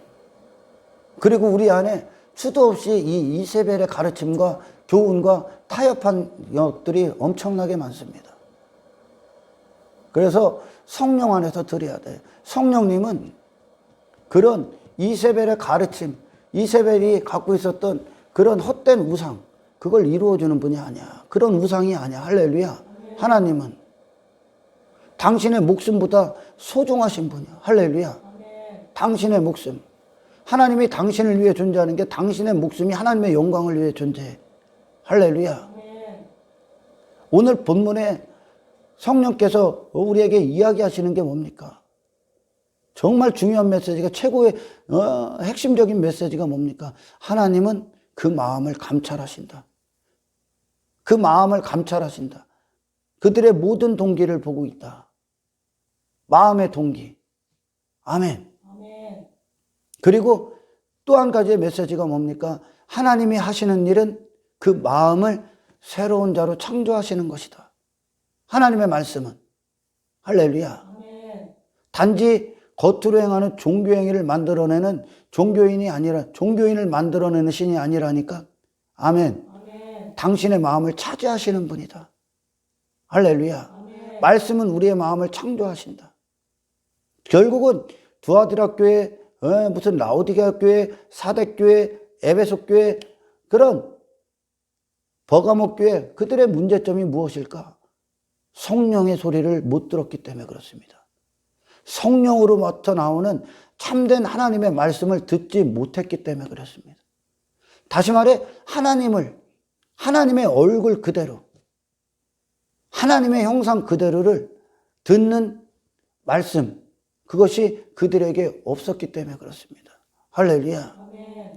그리고 우리 안에 수도 없이 이 이세벨의 가르침과 교훈과 타협한 것들이 엄청나게 많습니다. 그래서 성령 안에서 드려야 돼요. 성령님은 그런 이세벨의 가르침, 이세벨이 갖고 있었던 그런 헛된 우상, 그걸 이루어주는 분이 아니야. 그런 우상이 아니야. 할렐루야. 하나님은 당신의 목숨보다 소중하신 분이야. 할렐루야. 당신의 목숨. 하나님이 당신을 위해 존재하는 게 당신의 목숨이 하나님의 영광을 위해 존재해. 할렐루야. 오늘 본문에 성령께서 우리에게 이야기하시는 게 뭡니까? 정말 중요한 메시지가, 최고의 핵심적인 메시지가 뭡니까? 하나님은 그 마음을 감찰하신다. 그 마음을 감찰하신다. 그들의 모든 동기를 보고 있다. 마음의 동기. 아멘. 그리고 또 한 가지의 메시지가 뭡니까? 하나님이 하시는 일은 그 마음을 새로운 자로 창조하시는 것이다. 하나님의 말씀은. 할렐루야. 단지 겉으로 행하는 종교 행위를 만들어내는 종교인이 아니라, 종교인을 만들어내는 신이 아니라니까. 아멘. 당신의 마음을 차지하시는 분이다. 할렐루야. 말씀은 우리의 마음을 창조하신다. 결국은 두아디라 교회, 무슨 라오디게아 교회, 사대 교회, 에베소 교회, 그런 버가모 교회, 그들의 문제점이 무엇일까? 성령의 소리를 못 들었기 때문에 그렇습니다. 성령으로부터 나오는 참된 하나님의 말씀을 듣지 못했기 때문에 그렇습니다. 다시 말해 하나님의 얼굴 그대로, 하나님의 형상 그대로를 듣는 말씀, 그것이 그들에게 없었기 때문에 그렇습니다. 할렐루야.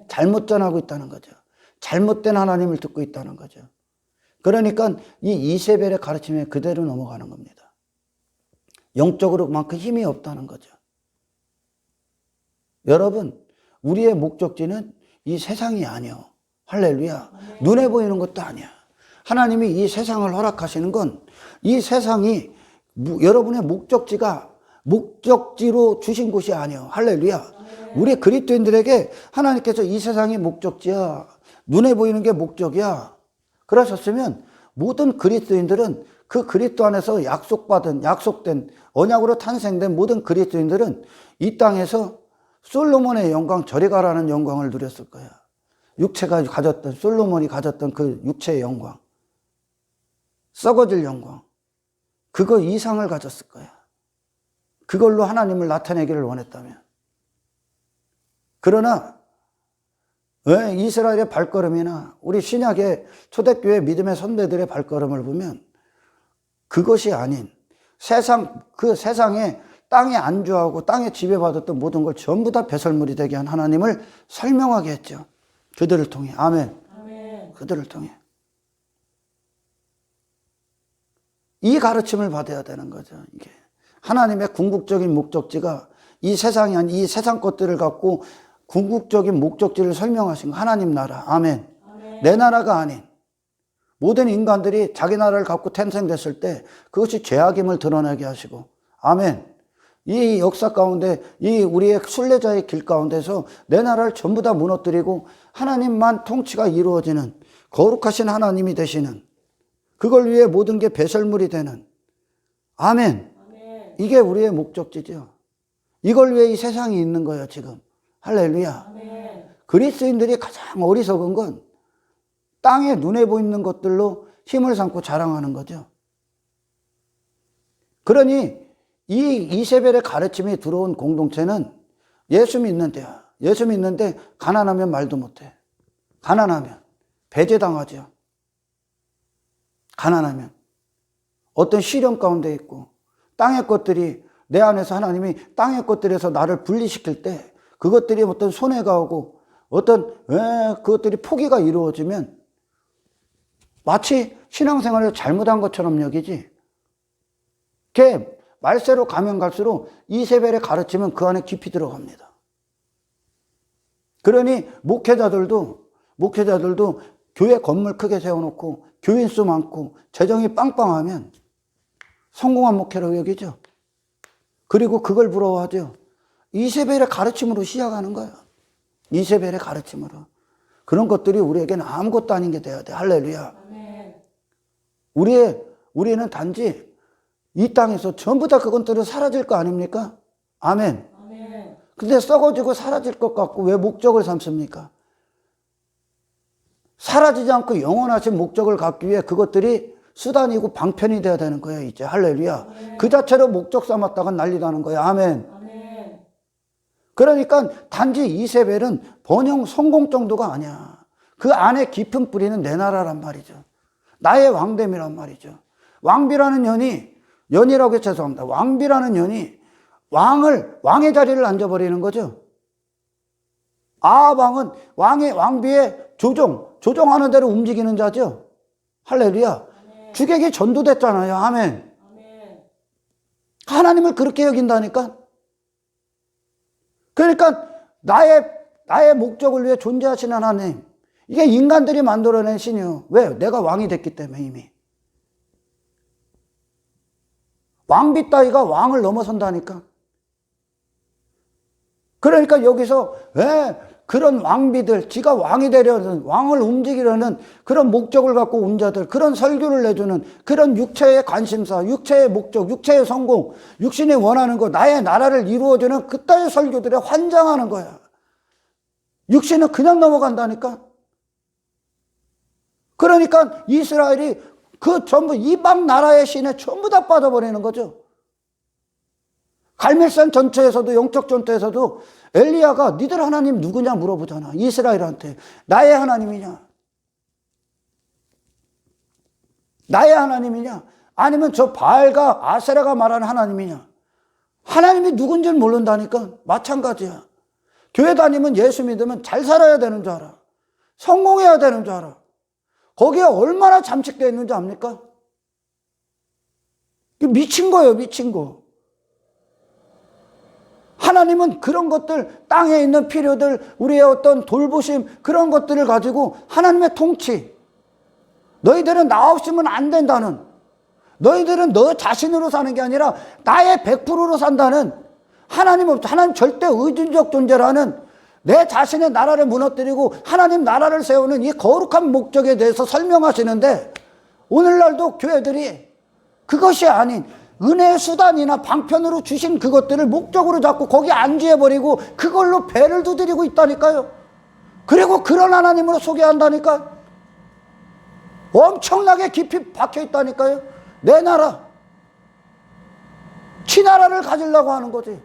잘못 전하고 있다는 거죠. 잘못된 하나님을 듣고 있다는 거죠. 그러니까 이 이세벨의 가르침에 그대로 넘어가는 겁니다. 영적으로 그만큼 힘이 없다는 거죠. 여러분, 우리의 목적지는 이 세상이 아니요. 할렐루야. 눈에 보이는 것도 아니야. 하나님이 이 세상을 허락하시는 건 이 세상이 여러분의 목적지로 주신 곳이 아니요. 할렐루야. 우리 그리스도인들에게 하나님께서 이 세상이 목적지야. 눈에 보이는 게 목적이야. 그러셨으면 모든 그리스도인들은 그 그리스도 안에서 약속된 언약으로 탄생된 모든 그리스도인들은 이 땅에서 솔로몬의 영광, 저리 가라는 영광을 누렸을 거야. 육체가 가졌던, 솔로몬이 가졌던 그 육체의 영광, 썩어질 영광, 그거 이상을 가졌을 거야. 그걸로 하나님을 나타내기를 원했다면. 그러나 왜 이스라엘의 발걸음이나 우리 신약의 초대교회 믿음의 선배들의 발걸음을 보면 그것이 아닌 그 세상에 땅에 안주하고 땅에 지배받았던 모든 걸 전부 다 배설물이 되게 한 하나님을 설명하게 했죠. 그들을 통해. 아멘. 그들을 통해. 이 가르침을 받아야 되는 거죠. 이게 하나님의 궁극적인 목적지가 이 세상이 아닌 이 세상 것들을 갖고 궁극적인 목적지를 설명하신 거. 하나님 나라. 아멘. 내 나라가 아닌 모든 인간들이 자기 나라를 갖고 탄생됐을 때 그것이 죄악임을 드러나게 하시고. 아멘. 이 역사 가운데 이 우리의 순례자의 길 가운데서 내 나라를 전부 다 무너뜨리고 하나님만 통치가 이루어지는 거룩하신 하나님이 되시는, 그걸 위해 모든 게 배설물이 되는. 아멘. 이게 우리의 목적지죠. 이걸 위해 이 세상이 있는 거예요 지금. 할렐루야. 그리스도인들이 가장 어리석은 건 땅에 눈에 보이는 것들로 힘을 삼고 자랑하는 거죠. 그러니 이 이세벨의 가르침이 들어온 공동체는 예수 믿는데야. 예수 믿는데 가난하면 말도 못해. 가난하면 배제당하죠. 가난하면 어떤 시련 가운데 있고 땅의 것들이 내 안에서 하나님이 땅의 것들에서 나를 분리시킬 때 그것들이 어떤 손해가 오고 어떤 그것들이 포기가 이루어지면 마치 신앙생활을 잘못한 것처럼 여기지. 걔 말세로 가면 갈수록 이세벨의 가르침은 그 안에 깊이 들어갑니다. 그러니 목회자들도 교회 건물 크게 세워놓고 교인 수 많고 재정이 빵빵하면 성공한 목회로 여기죠. 그리고 그걸 부러워하죠. 이세벨의 가르침으로 시작하는 거예요. 이세벨의 가르침으로. 그런 것들이 우리에게는 아무것도 아닌 게 돼야 돼. 할렐루야. 우리는 단지 이 땅에서 전부 다 그것들은 사라질 거 아닙니까? 아멘. 근데 썩어지고 사라질 것 같고 왜 목적을 삼습니까? 사라지지 않고 영원하신 목적을 갖기 위해 그것들이 수단이고 방편이 돼야 되는 거예요, 이제. 할렐루야. 그 자체로 목적 삼았다가 난리 나는 거예요. 아멘. 그러니까 단지 이세벨은 번영 성공 정도가 아니야. 그 안에 깊은 뿌리는 내 나라란 말이죠. 나의 왕됨이란 말이죠. 연이라고 해서 죄송합니다. 왕비라는 연이 왕의 자리를 앉아버리는 거죠. 아합왕은 왕비의 조종하는 대로 움직이는 자죠. 할렐루야. 주객이 전도됐잖아요. 아멘. 하나님을 그렇게 여긴다니까. 그러니까 나의 목적을 위해 존재하시는 하나님, 이게 인간들이 만들어낸 신이요. 왜? 내가 왕이 됐기 때문에 이미. 왕비 따위가 왕을 넘어선다니까. 그러니까 여기서 왜 그런 왕비들, 지가 왕이 되려는, 왕을 움직이려는 그런 목적을 갖고 온 자들, 그런 설교를 내주는 그런 육체의 관심사, 육체의 목적, 육체의 성공, 육신이 원하는 것, 나의 나라를 이루어주는 그따위 설교들에 환장하는 거야. 육신은 그냥 넘어간다니까. 그러니까 이스라엘이 그 전부 이방 나라의 신에 전부 다 빠져버리는 거죠. 갈멜산 전투에서도, 영적 전투에서도 엘리야가 니들 하나님 누구냐 물어보잖아. 이스라엘한테. 나의 하나님이냐? 나의 하나님이냐? 아니면 저 바알과 아세라가 말하는 하나님이냐? 하나님이 누군지는 모른다니까. 마찬가지야. 교회 다니면, 예수 믿으면 잘 살아야 되는 줄 알아. 성공해야 되는 줄 알아. 거기에 얼마나 잠식되어 있는지 압니까? 미친 거예요, 미친 거. 하나님은 그런 것들, 땅에 있는 필요들, 우리의 어떤 돌보심, 그런 것들을 가지고 하나님의 통치, 너희들은 나 없으면 안 된다는, 너희들은 너 자신으로 사는 게 아니라 나의 100%로 산다는, 하나님 없어, 하나님 절대 의존적 존재라는, 내 자신의 나라를 무너뜨리고 하나님 나라를 세우는 이 거룩한 목적에 대해서 설명하시는데, 오늘날도 교회들이 그것이 아닌 은혜의 수단이나 방편으로 주신 그것들을 목적으로 잡고 거기 안주해버리고 그걸로 배를 두드리고 있다니까요. 그리고 그런 하나님으로 소개한다니까. 엄청나게 깊이 박혀있다니까요. 내 나라, 지 나라를 가지려고 하는 거지.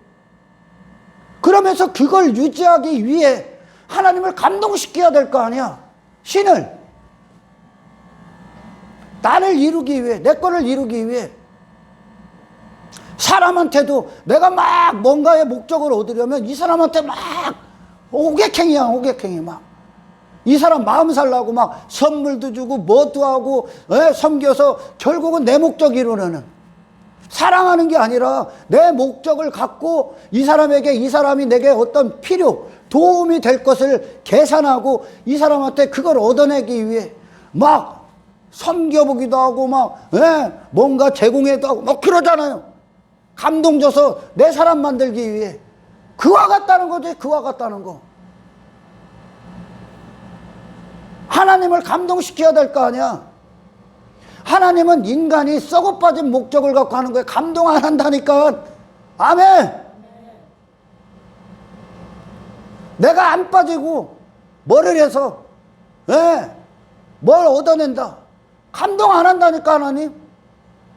그러면서 그걸 유지하기 위해 하나님을 감동시켜야 될 거 아니야. 신을. 나를 이루기 위해, 내 거를 이루기 위해. 사람한테도 내가 막 뭔가의 목적을 얻으려면 이 사람한테 막 호객행위야, 호객행위 막. 이 사람 마음 살라고 막 선물도 주고 뭐도 하고 섬겨서 결국은 내 목적 이루려는. 사랑하는 게 아니라 내 목적을 갖고 이 사람에게, 이 사람이 내게 어떤 필요, 도움이 될 것을 계산하고 이 사람한테 그걸 얻어내기 위해 막 섬겨보기도 하고 막 뭔가 제공해도 하고 막 그러잖아요. 감동 줘서 내 사람 만들기 위해. 그와 같다는 거지, 그와 같다는 거. 하나님을 감동시켜야 될 거 아니야. 하나님은 인간이 썩어 빠진 목적을 갖고 하는 거에 감동 안 한다니까. 아멘. 내가 안 빠지고 뭐를 해서 뭘 얻어낸다, 감동 안 한다니까. 하나님.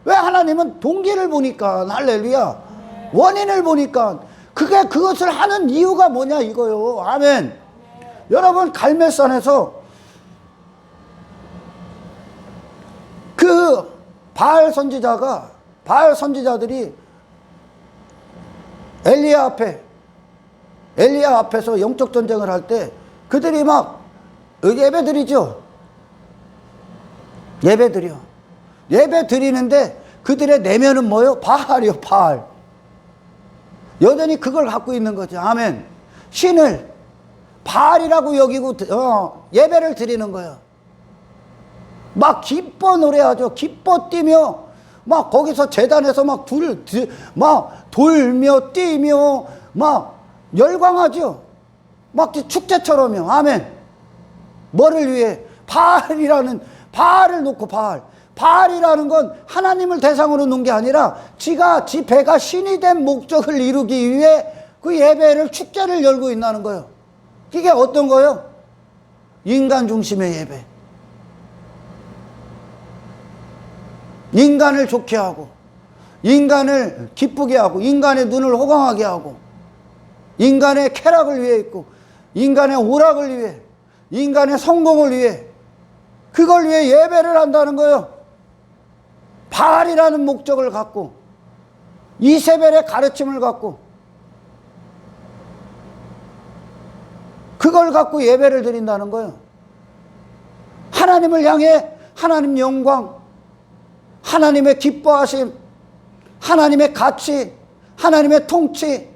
왜? 하나님은 동기를 보니까, 할렐루야, 원인을 보니까, 그것을 하는 이유가 뭐냐 이거요. 아멘. 여러분, 갈멜산에서 그 바알 선지자들이 엘리야 앞에서 영적 전쟁을 할 때 그들이 막 예배 드리죠. 예배 드리는데 그들의 내면은 뭐요? 바알이요, 바알. 여전히 그걸 갖고 있는 거죠. 아멘. 신을 바알이라고 여기고 예배를 드리는 거예요. 막 기뻐 노래하죠. 기뻐 뛰며 막 거기서 제단에서 막 돌며 뛰며 막 열광하죠. 막 축제처럼요. 아멘. 뭐를 위해? 바알을 놓고 바알이라는 건 하나님을 대상으로 놓은 게 아니라 지 배가 신이 된 목적을 이루기 위해 그 예배를, 축제를 열고 있다는 거예요. 이게 어떤 거예요? 인간 중심의 예배. 인간을 좋게 하고, 인간을 기쁘게 하고, 인간의 눈을 호강하게 하고, 인간의 쾌락을 위해 있고, 인간의 오락을 위해, 인간의 성공을 위해, 그걸 위해 예배를 한다는 거예요. 바알이라는 목적을 갖고, 이세벨의 가르침을 갖고, 그걸 갖고 예배를 드린다는 거예요. 하나님을 향해 하나님 영광, 하나님의 기뻐하심, 하나님의 가치, 하나님의 통치,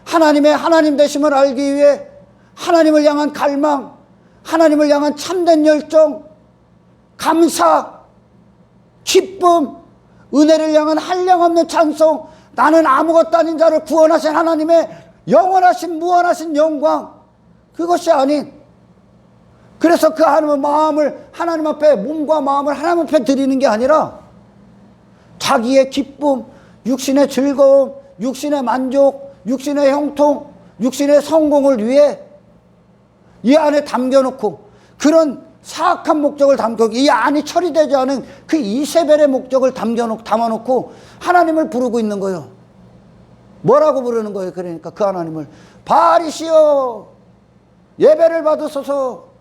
하나님의 하나님 되심을 알기 위해 하나님을 향한 갈망, 하나님을 향한 참된 열정, 감사, 기쁨, 은혜를 향한 한량없는 찬송, 나는 아무것도 아닌 자를 구원하신 하나님의 영원하신 무한하신 영광, 그것이 아닌, 그래서 그 마음을 하나님 앞에, 몸과 마음을 하나님 앞에 드리는 게 아니라 자기의 기쁨, 육신의 즐거움, 육신의 만족, 육신의 형통, 육신의 성공을 위해 이 안에 담겨놓고, 그런 사악한 목적을 담겨놓고, 이 안이 처리되지 않은 그 이세벨의 목적을 담아놓고 하나님을 부르고 있는 거예요. 뭐라고 부르는 거예요? 그러니까 그 하나님을 바알이시여 예배를 받으소서.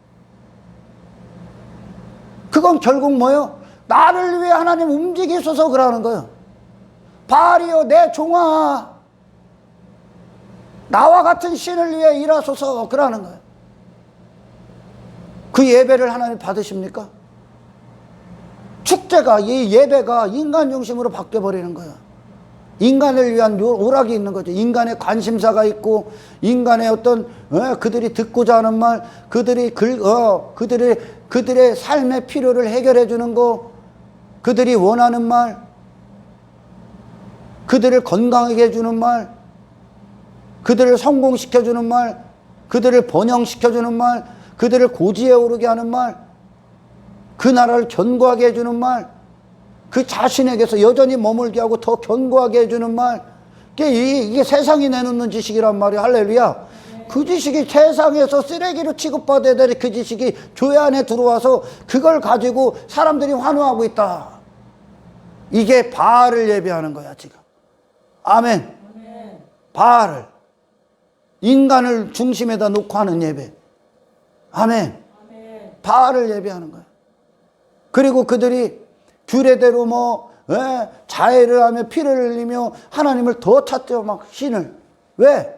그건 결국 뭐예요? 나를 위해 하나님 움직이소서 그러는 거예요. 바알이여 내 종아 나와 같은 신을 위해 일하소서 그러는 거예요. 그 예배를 하나님 받으십니까? 축제가, 이 예배가 인간 중심으로 바뀌어버리는 거예요. 인간을 위한 오락이 있는 거죠. 인간의 관심사가 있고, 인간의 어떤 그들이 듣고자 하는 말, 그들의 삶의 필요를 해결해 주는 거, 그들이 원하는 말, 그들을 건강하게 해주는 말, 그들을 성공시켜 주는 말, 그들을 번영시켜 주는 말, 그들을 고지에 오르게 하는 말, 그 나라를 견고하게 해주는 말, 그 자신에게서 여전히 머물게 하고 더 견고하게 해주는 말, 이게 세상이 내놓는 지식이란 말이야. 할렐루야. 그 지식이 세상에서 쓰레기로 취급받아야 될 그 지식이 교회 안에 들어와서 그걸 가지고 사람들이 환호하고 있다. 이게 바알을 예배하는 거야 지금. 아멘. 바알을, 인간을 중심에다 놓고 하는 예배. 아멘. 바알을 예배하는 거야. 그리고 그들이 규례대로 자해를 하며 피를 흘리며 하나님을 더 찾죠. 막 신을. 왜?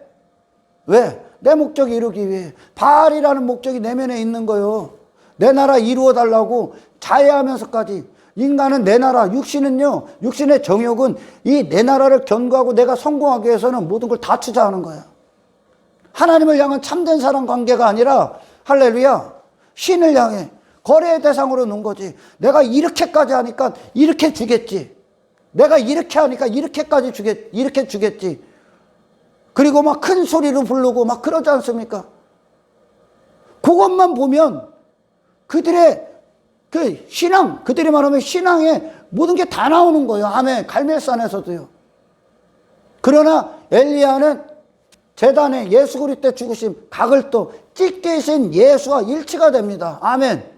내 목적이 이루기 위해. 바알이라는 목적이 내면에 있는 거예요. 내 나라 이루어 달라고 자해하면서까지. 인간은 내 나라, 육신은요, 육신의 정욕은 이 내 나라를 견고하고 내가 성공하기 위해서는 모든 걸 다 투자하는 거야. 하나님을 향한 참된 사랑 관계가 아니라, 할렐루야, 신을 향해 거래의 대상으로 놓은 거지. 내가 이렇게까지 하니까 이렇게 주겠지. 내가 이렇게 하니까 이렇게 주겠지. 그리고 막 큰 소리로 부르고 막 그러지 않습니까? 그것만 보면 그들의 그 신앙, 그들이 말하면 신앙에 모든 게 다 나오는 거예요. 아멘. 갈멜산에서도요. 그러나 엘리야는 제단에 예수 그리스도 때 죽으신 각을 또 찢기신 예수와 일치가 됩니다. 아멘.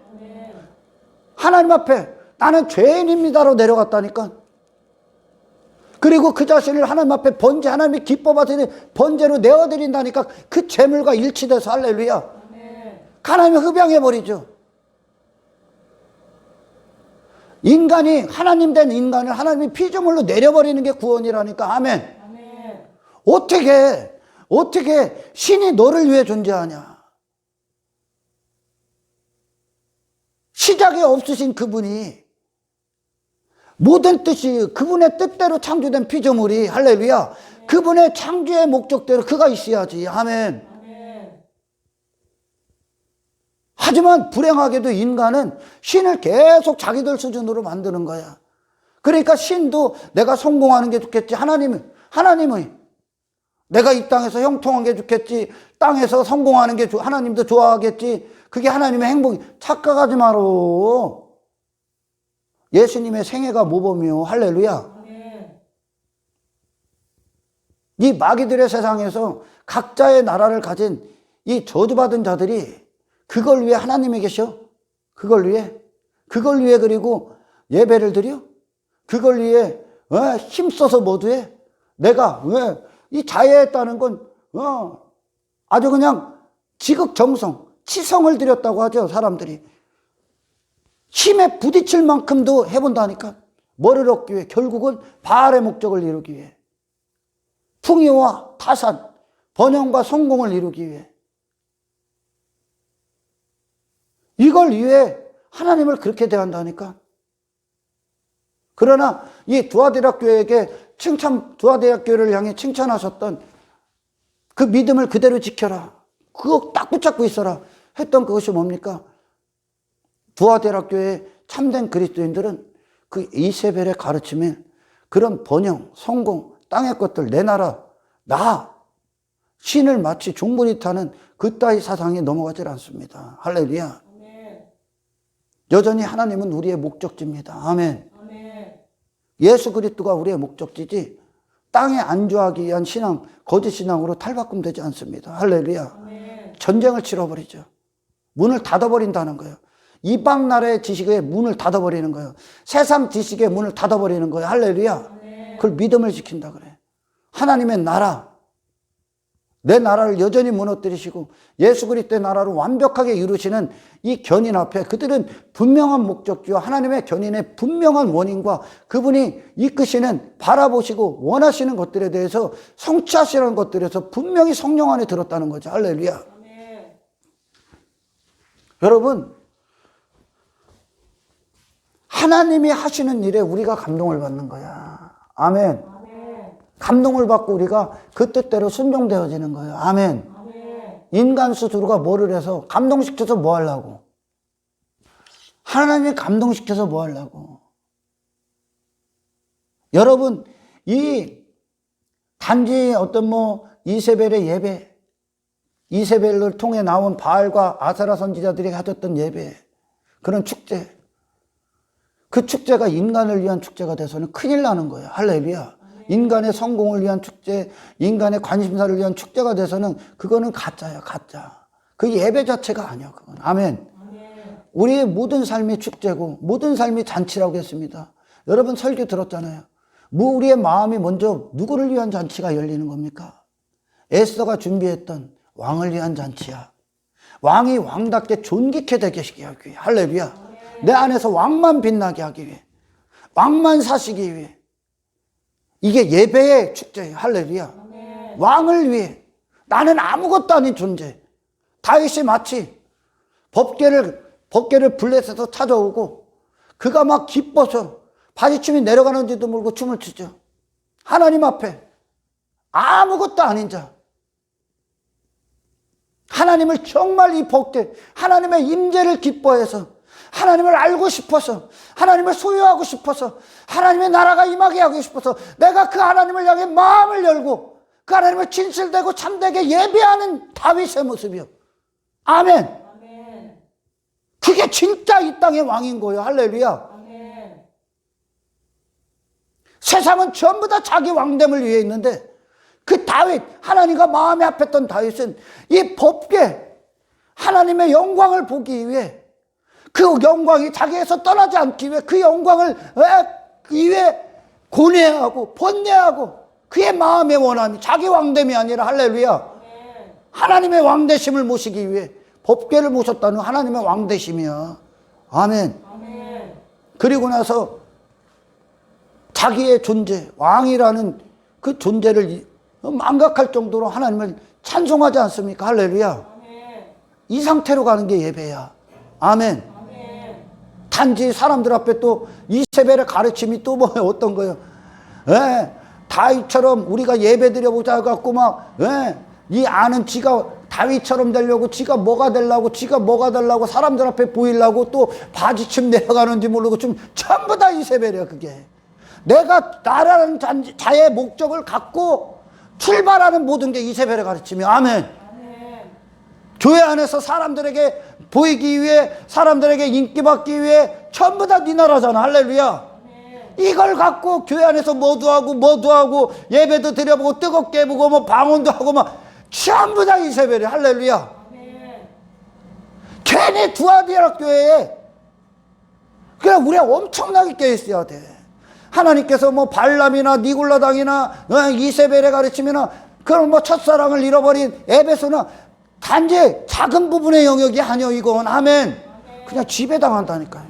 하나님 앞에 나는 죄인입니다로 내려갔다니까. 그리고 그 자신을 하나님 앞에 하나님이 기뻐 받으니 번제로 내어드린다니까. 그 재물과 일치돼서 할렐루야. 하나님이 흡양해버리죠. 인간이, 하나님 된 인간을 하나님이 피조물로 내려버리는 게 구원이라니까. 아멘. 어떻게 신이 너를 위해 존재하냐? 시작이 없으신 그분이 모든 뜻이 그분의 뜻대로 창조된 피조물이, 할렐루야, 그분의 창조의 목적대로 그가 있어야지. 아멘. 하지만 불행하게도 인간은 신을 계속 자기들 수준으로 만드는 거야. 그러니까 신도 내가 성공하는 게 좋겠지. 하나님의 내가 이 땅에서 형통한 게 좋겠지. 땅에서 성공하는 게 하나님도 좋아하겠지. 그게 하나님의 행복이. 착각하지 마라. 예수님의 생애가 모범이요. 할렐루야. 이 마귀들의 세상에서 각자의 나라를 가진 이 저주받은 자들이 그걸 위해 하나님에 계셔. 그걸 위해 그리고 예배를 드려. 그걸 위해 힘써서 모두해. 내가 이 자해했다는 건 아주 그냥 지극정성, 치성을 들였다고 하죠. 사람들이 힘에 부딪힐 만큼도 해본다니까. 뭐를 얻기 위해? 결국은 바알의 목적을 이루기 위해. 풍요와 타산, 번영과 성공을 이루기 위해. 이걸 위해 하나님을 그렇게 대한다니까. 그러나 이 두아디라 교회에게 두아디라 교회를 향해 칭찬하셨던 그 믿음을 그대로 지켜라. 그거 딱 붙잡고 있어라. 했던 그것이 뭡니까? 두아데락교의 참된 그리스도인들은 그 이세벨의 가르침에 그런 번영, 성공, 땅의 것들, 내 나라, 나, 신을 마치 종부리타는 그따위 사상에 넘어가지 않습니다. 할렐루야. 아멘. 여전히 하나님은 우리의 목적지입니다. 아멘. 아멘. 예수 그리스도가 우리의 목적지지 땅에 안주하기 위한 신앙, 거짓 신앙으로 탈바꿈되지 않습니다. 할렐루야. 아멘. 전쟁을 치러버리죠. 문을 닫아버린다는 거예요. 이방 나라의 지식에 문을 닫아버리는 거예요. 세상 지식의 문을 닫아버리는 거예요. 할렐루야. 아멘. 그걸 믿음을 지킨다 그래. 하나님의 나라, 내 나라를 여전히 무너뜨리시고 예수 그리스도의 나라를 완벽하게 이루시는 이 견인 앞에 그들은 분명한 목적지와 하나님의 견인의 분명한 원인과 그분이 이끄시는 바라보시고 원하시는 것들에 대해서 성취하시는 것들에서 분명히 성령 안에 들었다는 거죠. 할렐루야. 아멘. 여러분, 하나님이 하시는 일에 우리가 감동을 받는 거야. 아멘. 아멘. 감동을 받고 우리가 그 뜻대로 순종되어지는 거예요. 아멘. 아멘. 인간 스스로가 뭐를 해서 감동시켜서 뭐 하려고? 하나님이 감동시켜서 뭐 하려고? 여러분, 이 단지 어떤 이세벨의 예배, 이세벨을 통해 나온 바알과 아세라 선지자들이 가졌던 예배, 그런 축제, 그 축제가 인간을 위한 축제가 돼서는 큰일 나는 거예요. 할렐루야. 인간의 성공을 위한 축제, 인간의 관심사를 위한 축제가 돼서는 그거는 가짜야, 가짜. 그 예배 자체가 아니야, 그건. 아멘. 아멘. 우리의 모든 삶이 축제고 모든 삶이 잔치라고 했습니다. 여러분 설교 들었잖아요. 우리의 마음이 먼저 누구를 위한 잔치가 열리는 겁니까? 에스더가 준비했던 왕을 위한 잔치야. 왕이 왕답게 존귀케 되게 하기 위해. 할렐루야. 내 안에서 왕만 빛나게 하기 위해. 왕만 사시기 위해. 이게 예배의 축제예요. 할렐루야. 아멘. 왕을 위해. 나는 아무것도 아닌 존재. 다윗이 마치 법궤를 블레셋에서 찾아오고 그가 막 기뻐서 바지춤이 내려가는지도 모르고 춤을 추죠. 하나님 앞에 아무것도 아닌 자. 하나님을 정말 이 법궤, 하나님의 임재를 기뻐해서 하나님을 알고 싶어서 하나님을 소유하고 싶어서 하나님의 나라가 임하게 하고 싶어서 내가 그 하나님을 향해 마음을 열고 그 하나님을 진실되고 참되게 예배하는 다윗의 모습이요. 아멘. 아멘. 그게 진짜 이 땅의 왕인 거예요. 할렐루야. 아멘. 세상은 전부 다 자기 왕됨을 위해 있는데 그 다윗, 하나님과 마음에 합했던 다윗은 이 법궤, 하나님의 영광을 보기 위해 그 영광이 자기에서 떠나지 않기 위해 그 영광을 위해 고뇌하고 번뇌하고 그의 마음의 원함이 자기 왕됨이 아니라 할렐루야. 아멘. 하나님의 왕되심을 모시기 위해 법궤를 모셨다는 하나님의 왕되심이야. 아멘. 아멘. 그리고 나서 자기의 존재, 왕이라는 그 존재를 망각할 정도로 하나님을 찬송하지 않습니까? 할렐루야. 아멘. 이 상태로 가는 게 예배야. 아멘. 아멘. 단지 사람들 앞에 또 이세벨의 가르침이 또 뭐예요? 어떤 거예요? 다윗처럼 우리가 예배 드려보자 갖고 이 아는 지가 다윗처럼 되려고 지가 뭐가 되려고 사람들 앞에 보이려고 또 바지춤 내려가는지 모르고 좀 전부 다 이세벨이야. 그게 내가 나라는 자의 목적을 갖고 출발하는 모든 게 이세벨의 가르침이야. 아멘. 아멘. 교회 안에서 사람들에게 보이기 위해 사람들에게 인기받기 위해 전부 다 네 나라잖아. 할렐루야. 아멘. 이걸 갖고 교회 안에서 뭐도 하고 예배도 드려보고 뜨겁게 해보고 방언도 하고 전부 다 이세벨이야. 할렐루야. 아멘. 괜히 두아디라 교회에 그냥 우리가 엄청나게 깨있어야 돼. 하나님께서 발람이나 니골라당이나 이세벨의 가르침이나 그런 첫사랑을 잃어버린 에베소나 단지 작은 부분의 영역이 아니요 이건. 아멘. 그냥 지배당한다니까요.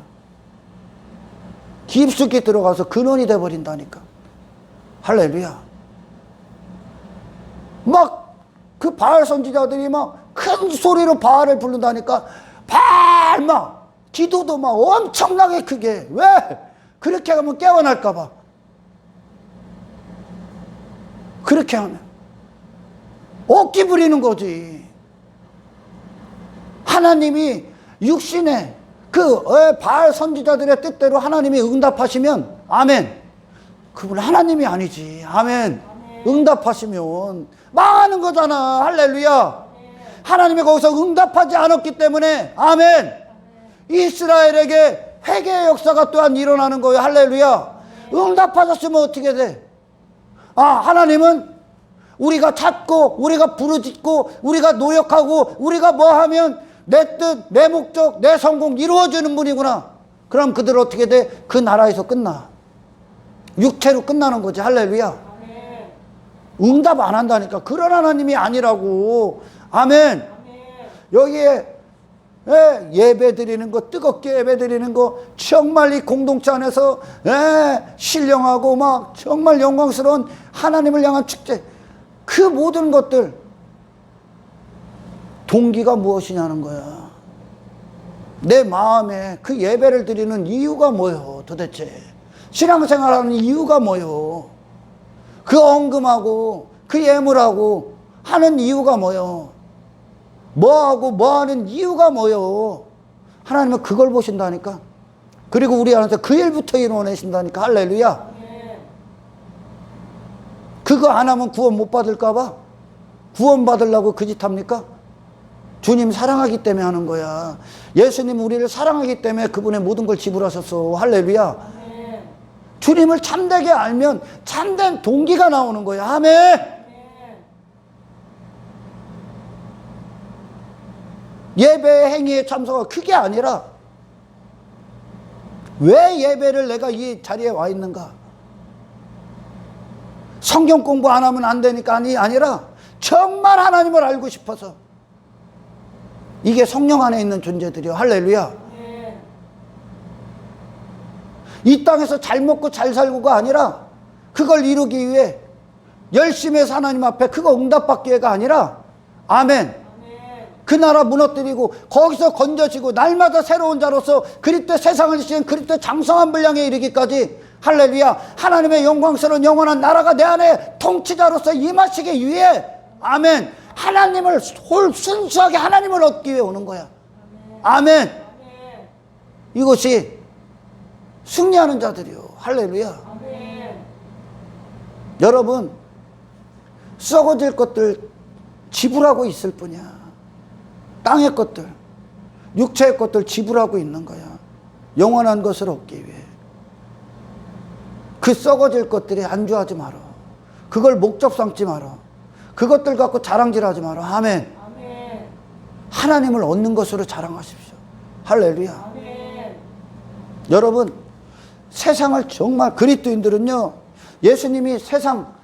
깊숙이 들어가서 근원이 돼버린다니까. 할렐루야. 그 바알 선지자들이 큰 소리로 바알을 부른다니까. 바알 기도도 엄청나게 크게. 왜? 그렇게 하면 깨어날까봐. 그렇게 하면. 어깨 부리는 거지. 하나님이 육신의 바알 선지자들의 뜻대로 하나님이 응답하시면 아멘. 그분 하나님이 아니지. 아멘. 응답하시면 망하는 거잖아. 할렐루야. 하나님이 거기서 응답하지 않았기 때문에 아멘. 이스라엘에게 회개의 역사가 또한 일어나는 거예요. 할렐루야. 응답하셨으면 어떻게 돼? 하나님은 우리가 찾고 우리가 부르짖고 우리가 노력하고 우리가 뭐 하면 내 뜻, 내 목적, 내 성공 이루어지는 분이구나. 그럼 그들 어떻게 돼? 그 나라에서 끝나. 육체로 끝나는 거지. 할렐루야. 응답 안 한다니까. 그런 하나님이 아니라고. 아멘. 여기에 예배 드리는 거, 뜨겁게 예배 드리는 거, 정말 이 공동체 안에서 신령하고 막 정말 영광스러운 하나님을 향한 축제, 그 모든 것들 동기가 무엇이냐는 거야. 내 마음에 그 예배를 드리는 이유가 뭐요 도대체? 신앙생활하는 이유가 뭐요? 그 언금하고 그 예물하고 하는 이유가 뭐요? 뭐하고 뭐하는 이유가 뭐요? 하나님은 그걸 보신다니까. 그리고 우리 안에서 그 일부터 이루어내신다니까. 할렐루야. 그거 안 하면 구원 못 받을까 봐? 구원 받으려고 그 짓 합니까? 주님 사랑하기 때문에 하는 거야. 예수님 우리를 사랑하기 때문에 그분의 모든 걸 지불하셨어. 할렐루야. 주님을 참되게 알면 참된 동기가 나오는 거야. 아멘. 예배의 행위에 참석가 그게 아니라 왜 예배를 내가 이 자리에 와 있는가? 성경 공부 안 하면 안 되니까 아니라 정말 하나님을 알고 싶어서. 이게 성령 안에 있는 존재들이요. 할렐루야. 이 땅에서 잘 먹고 잘 살고가 아니라 그걸 이루기 위해 열심히 해서 하나님 앞에 그거 응답받기가 아니라 아멘. 그 나라 무너뜨리고 거기서 건져지고 날마다 새로운 자로서 그리스도의 세상을 이시는 그리스도의 장성한 분량에 이르기까지 할렐루야. 하나님의 영광스러운 영원한 나라가 내 안에 통치자로서 임하시기 위해 아멘. 하나님을 순수하게 하나님을 얻기 위해 오는 거야. 아멘. 이것이 승리하는 자들이요. 할렐루야. 여러분 썩어질 것들 지불하고 있을 뿐이야. 땅의 것들, 육체의 것들 지불하고 있는 거야. 영원한 것을 얻기 위해. 그 썩어질 것들에 안주하지 마라. 그걸 목적 삼지 마라. 그것들 갖고 자랑질하지 마라. 아멘. 하나님을 얻는 것으로 자랑하십시오. 할렐루야. 여러분 세상을 정말 그리스도인들은요, 예수님이 세상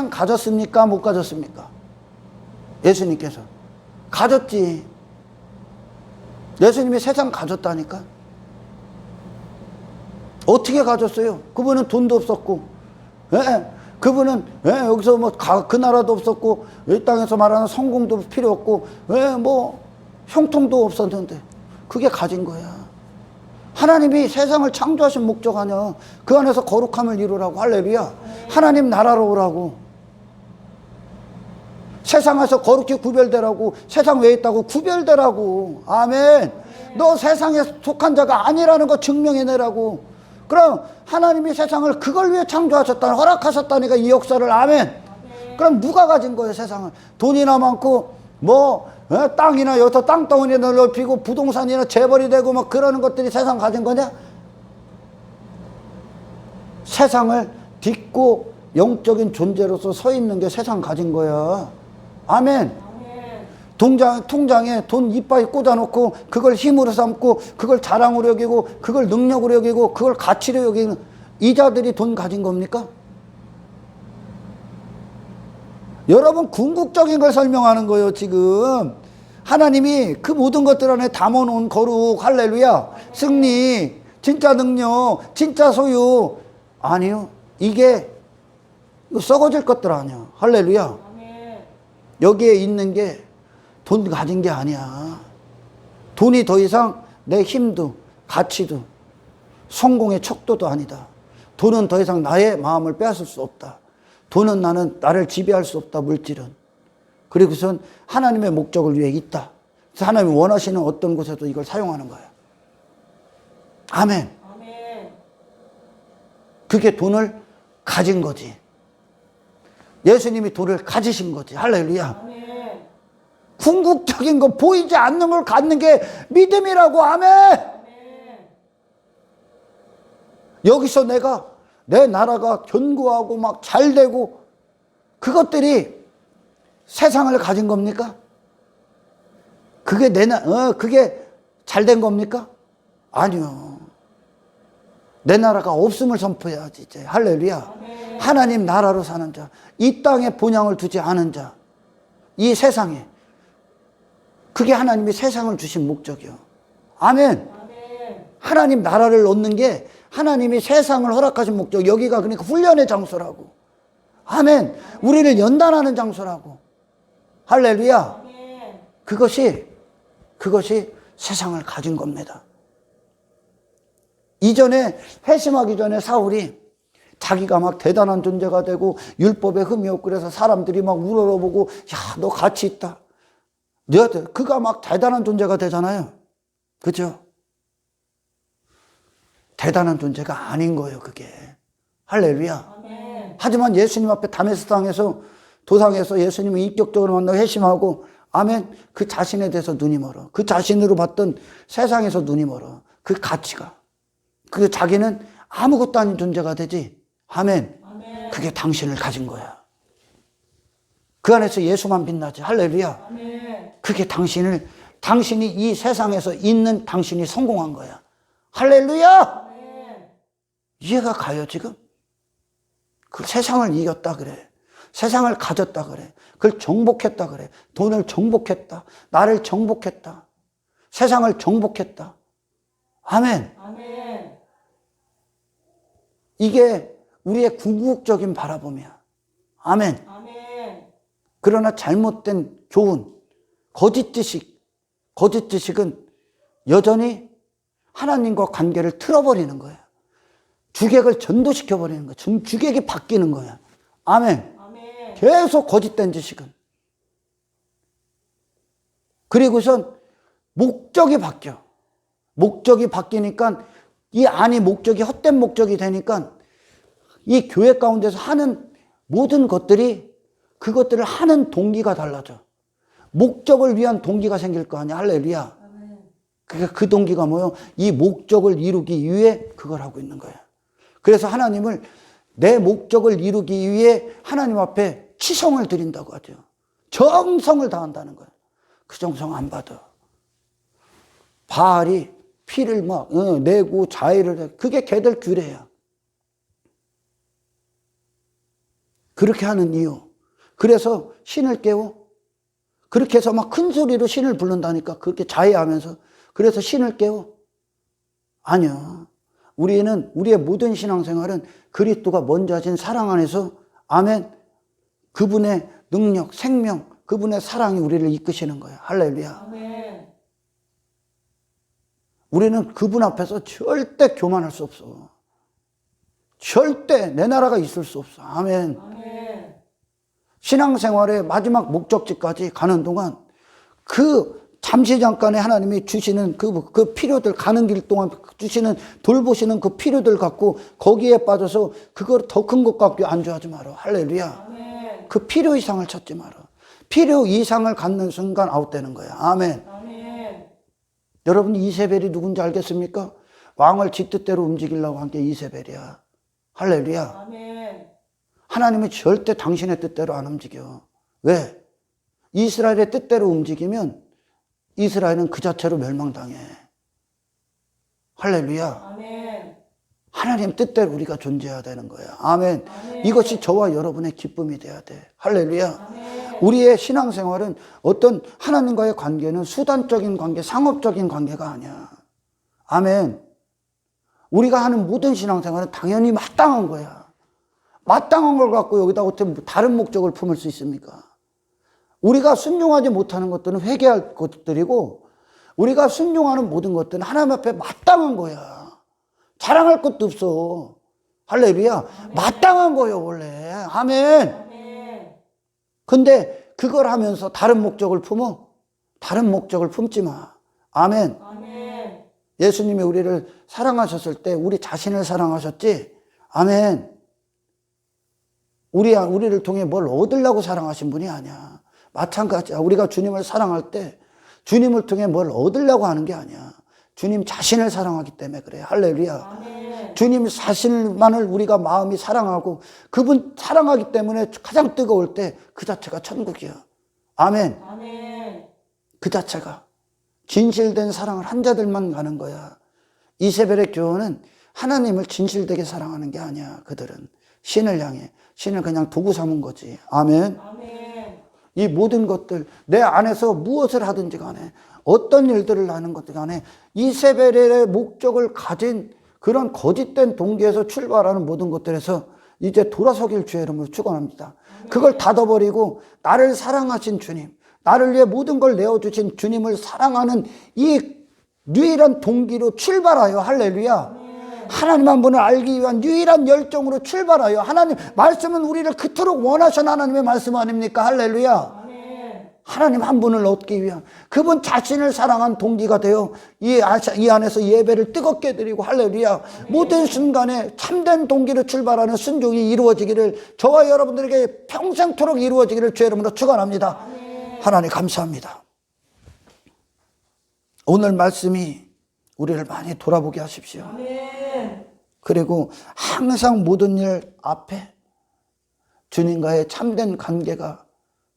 가졌습니까? 못 가졌습니까? 예수님께서 가졌지. 예수님이 세상 가졌다니까. 어떻게 가졌어요? 그분은 돈도 없었고, 그분은 여기서 뭐 그 나라도 없었고, 이 땅에서 말하는 성공도 필요 없고, 뭐 형통도 없었는데 그게 가진 거야. 하나님이 세상을 창조하신 목적 아니야. 그 안에서 거룩함을 이루라고. 할렐루야. 하나님 나라로 오라고. 세상에서 거룩히 구별되라고. 세상 외에 있다고 구별되라고. 아멘. 너 세상에 속한 자가 아니라는 거 증명해내라고. 그럼 하나님이 세상을 그걸 위해 창조하셨다니, 허락하셨다니까, 이 역사를. 아멘. 그럼 누가 가진 거예요, 세상을? 돈이나 많고 뭐 땅이나 여기서 땅덩어리나 넓히고 부동산이나 재벌이 되고 막 그러는 것들이 세상 가진 거냐? 세상을 딛고 영적인 존재로서 서 있는 게 세상 가진 거야. 아멘. 통장에 돈 이빠이 꽂아놓고 그걸 힘으로 삼고 그걸 자랑으로 여기고 그걸 능력으로 여기고 그걸 가치로 여기는 이자들이 돈 가진 겁니까? 여러분 궁극적인 걸 설명하는 거예요. 지금 하나님이 그 모든 것들 안에 담아놓은 거룩, 할렐루야, 승리, 진짜 능력, 진짜 소유. 아니요, 이게 썩어질 것들 아니야. 할렐루야. 여기에 있는 게 돈 가진 게 아니야. 돈이 더 이상 내 힘도 가치도 성공의 척도도 아니다. 돈은 더 이상 나의 마음을 빼앗을 수 없다. 돈은 나를 지배할 수 없다. 물질은. 그리고선 하나님의 목적을 위해 있다. 그래서 하나님이 원하시는 어떤 곳에도 이걸 사용하는 거예요. 아멘. 아멘. 그게 돈을 가진 거지. 예수님이 돈을 가지신 거지. 할렐루야. 아멘. 궁극적인 거, 보이지 않는 걸 갖는 게 믿음이라고. 아멘. 아멘. 여기서 내가 내 나라가 견고하고 막 잘 되고 그것들이 세상을 가진 겁니까? 그게 그게 잘 된 겁니까? 아니요. 내 나라가 없음을 선포해야지 이제. 할렐루야. 아멘. 하나님 나라로 사는 자, 이 땅에 본향을 두지 않은 자, 이 세상에, 그게 하나님이 세상을 주신 목적이요. 아멘. 아멘. 하나님 나라를 얻는 게 하나님이 세상을 허락하신 목적. 여기가 그러니까 훈련의 장소라고. 아멘. 우리를 연단하는 장소라고. 할렐루야. 아멘. 그것이 세상을 가진 겁니다. 이전에, 회심하기 전에 사울이 자기가 막 대단한 존재가 되고 율법에 흠이 없고 그래서 사람들이 막 우러러보고, 야, 너 가치 있다. 그가 막 대단한 존재가 되잖아요. 그죠? 대단한 존재가 아닌 거예요, 그게. 할렐루야. 아멘. 하지만 예수님 앞에 다메스 땅에서, 도상에서 예수님을 인격적으로 만나고 회심하고, 아멘. 그 자신에 대해서 눈이 멀어. 그 자신으로 봤던 세상에서 눈이 멀어. 그 가치가. 그 자기는 아무것도 아닌 존재가 되지. 아멘. 아멘. 그게 당신을 가진 거야. 그 안에서 예수만 빛나지. 할렐루야. 아멘. 그게 당신이 이 세상에서 있는 당신이 성공한 거야. 할렐루야. 아멘. 이해가 가요, 지금? 그 세상을 이겼다 그래. 세상을 가졌다 그래. 그걸 정복했다 그래. 돈을 정복했다. 나를 정복했다. 세상을 정복했다. 아멘. 아멘. 이게 우리의 궁극적인 바라봄이야. 아멘. 아멘. 그러나 잘못된 교훈, 거짓 지식은 여전히 하나님과 관계를 틀어버리는 거야. 주객을 전도시켜버리는 거야. 주객이 바뀌는 거야. 아멘. 아멘. 계속 거짓된 지식은. 그리고선 목적이 바뀌어. 목적이 바뀌니까 이 안이 목적이 헛된 목적이 되니까 이 교회 가운데서 하는 모든 것들이 그것들을 하는 동기가 달라져. 목적을 위한 동기가 생길 거 아니야. 할렐루야. 그러니까 그 동기가 뭐예요? 이 목적을 이루기 위해 그걸 하고 있는 거야. 그래서 하나님을 내 목적을 이루기 위해 하나님 앞에 치성을 드린다고 하죠. 정성을 다한다는 거야. 그 정성 안 받아. 바알이 피를 막 내고 자해를 해. 그게 걔들 규례야. 그렇게 하는 이유. 그래서 신을 깨워. 그렇게 해서 막 큰 소리로 신을 부른다니까. 그렇게 자해하면서. 그래서 신을 깨워. 아니요. 우리는 우리의 모든 신앙생활은 그리스도가 먼저 하신 사랑 안에서 아멘. 그분의 능력, 생명, 그분의 사랑이 우리를 이끄시는 거예요. 할렐루야. 아멘. 우리는 그분 앞에서 절대 교만할 수 없어. 절대 내 나라가 있을 수 없어. 아멘. 아멘. 신앙생활의 마지막 목적지까지 가는 동안 그 잠시 잠깐에 하나님이 주시는 그 필요들, 가는 길 동안 주시는 돌보시는 그 필요들 갖고 거기에 빠져서 그걸 더 큰 것 갖고 안주하지 마라. 할렐루야. 아멘. 그 필요 이상을 찾지 마라. 필요 이상을 갖는 순간 아웃되는 거야. 아멘. 아멘. 여러분 이세벨이 누군지 알겠습니까? 왕을 지 뜻대로 움직이려고 한 게 이세벨이야. 할렐루야. 아멘. 하나님은 절대 당신의 뜻대로 안 움직여. 왜? 이스라엘의 뜻대로 움직이면 이스라엘은 그 자체로 멸망당해. 할렐루야. 아멘. 하나님 뜻대로 우리가 존재해야 되는 거야. 아멘. 아멘. 이것이 저와 여러분의 기쁨이 돼야 돼. 할렐루야. 아멘. 우리의 신앙생활은 어떤 하나님과의 관계는 수단적인 관계, 상업적인 관계가 아니야. 아멘. 우리가 하는 모든 신앙생활은 당연히 마땅한 거야. 마땅한 걸 갖고 여기다 어떻게 다른 목적을 품을 수 있습니까? 우리가 순종하지 못하는 것들은 회개할 것들이고 우리가 순종하는 모든 것들은 하나님 앞에 마땅한 거야. 자랑할 것도 없어. 할렐루야. 마땅한 거예요, 원래. 아멘. 아멘. 근데 그걸 하면서 다른 목적을 품어? 다른 목적을 품지 마. 아멘. 아멘. 예수님이 우리를 사랑하셨을 때 우리 자신을 사랑하셨지. 아멘. 우리를 통해 뭘 얻으려고 사랑하신 분이 아니야. 마찬가지야. 우리가 주님을 사랑할 때 주님을 통해 뭘 얻으려고 하는 게 아니야. 주님 자신을 사랑하기 때문에 그래. 할렐루야. 아멘. 주님 자신만을 우리가 마음이 사랑하고 그분 사랑하기 때문에 가장 뜨거울 때 그 자체가 천국이야. 아멘. 아멘. 그 자체가 진실된 사랑을 한 자들만 가는 거야. 이세벨의 교회는 하나님을 진실되게 사랑하는 게 아니야. 그들은 신을 향해 신을 그냥 도구 삼은 거지. 아멘. 아멘. 이 모든 것들 내 안에서 무엇을 하든지 간에 어떤 일들을 하는 것들 간에 이세벨의 목적을 가진 그런 거짓된 동기에서 출발하는 모든 것들에서 이제 돌아서길 주의 이름으로 축원합니다. 그걸 닫아버리고 나를 사랑하신 주님, 나를 위해 모든 걸 내어주신 주님을 사랑하는 이 유일한 동기로 출발하여 할렐루야. 하나님 한 분을 알기 위한 유일한 열정으로 출발하여 하나님 말씀은 우리를 그토록 원하신 하나님의 말씀 아닙니까? 할렐루야. 아멘. 하나님 한 분을 얻기 위한 그분 자신을 사랑한 동기가 되어 이 안에서 예배를 뜨겁게 드리고 할렐루야. 모든 순간에 참된 동기로 출발하는 순종이 이루어지기를 저와 여러분들에게 평생토록 이루어지기를 주의 이름으로 축원합니다. 하나님 감사합니다. 오늘 말씀이 우리를 많이 돌아보게 하십시오. 아멘. 그리고 항상 모든 일 앞에 주님과의 참된 관계가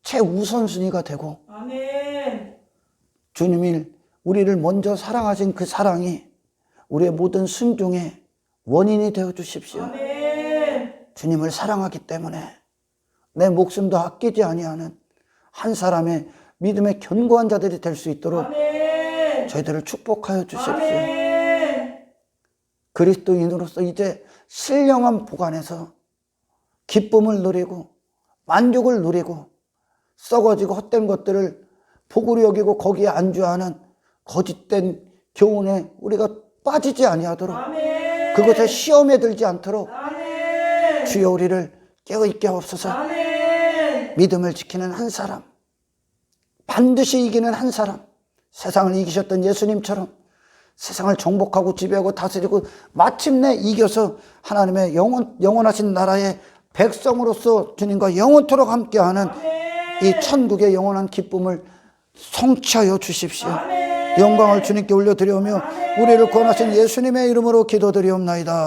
최우선순위가 되고 아멘. 주님이 우리를 먼저 사랑하신 그 사랑이 우리의 모든 순종의 원인이 되어 주십시오. 아멘. 주님을 사랑하기 때문에 내 목숨도 아끼지 아니하는 한 사람의 믿음의 견고한 자들이 될 수 있도록 아멘. 저희들을 축복하여 주십시오. 아멘. 그리스도인으로서 이제 신령한 보관에서 기쁨을 누리고 만족을 누리고 썩어지고 헛된 것들을 복으로 여기고 거기에 안주하는 거짓된 교훈에 우리가 빠지지 아니하도록 아멘. 그것에 시험에 들지 않도록 아멘. 주여 우리를 깨어있게 하옵소서. 아멘. 믿음을 지키는 한 사람, 반드시 이기는 한 사람, 세상을 이기셨던 예수님처럼 세상을 정복하고 지배하고 다스리고 마침내 이겨서 하나님의 영원하신 나라의 백성으로서 주님과 영원토록 함께하는 이 천국의 영원한 기쁨을 성취하여 주십시오. 영광을 주님께 올려드리오며 우리를 구원하신 예수님의 이름으로 기도드리옵나이다.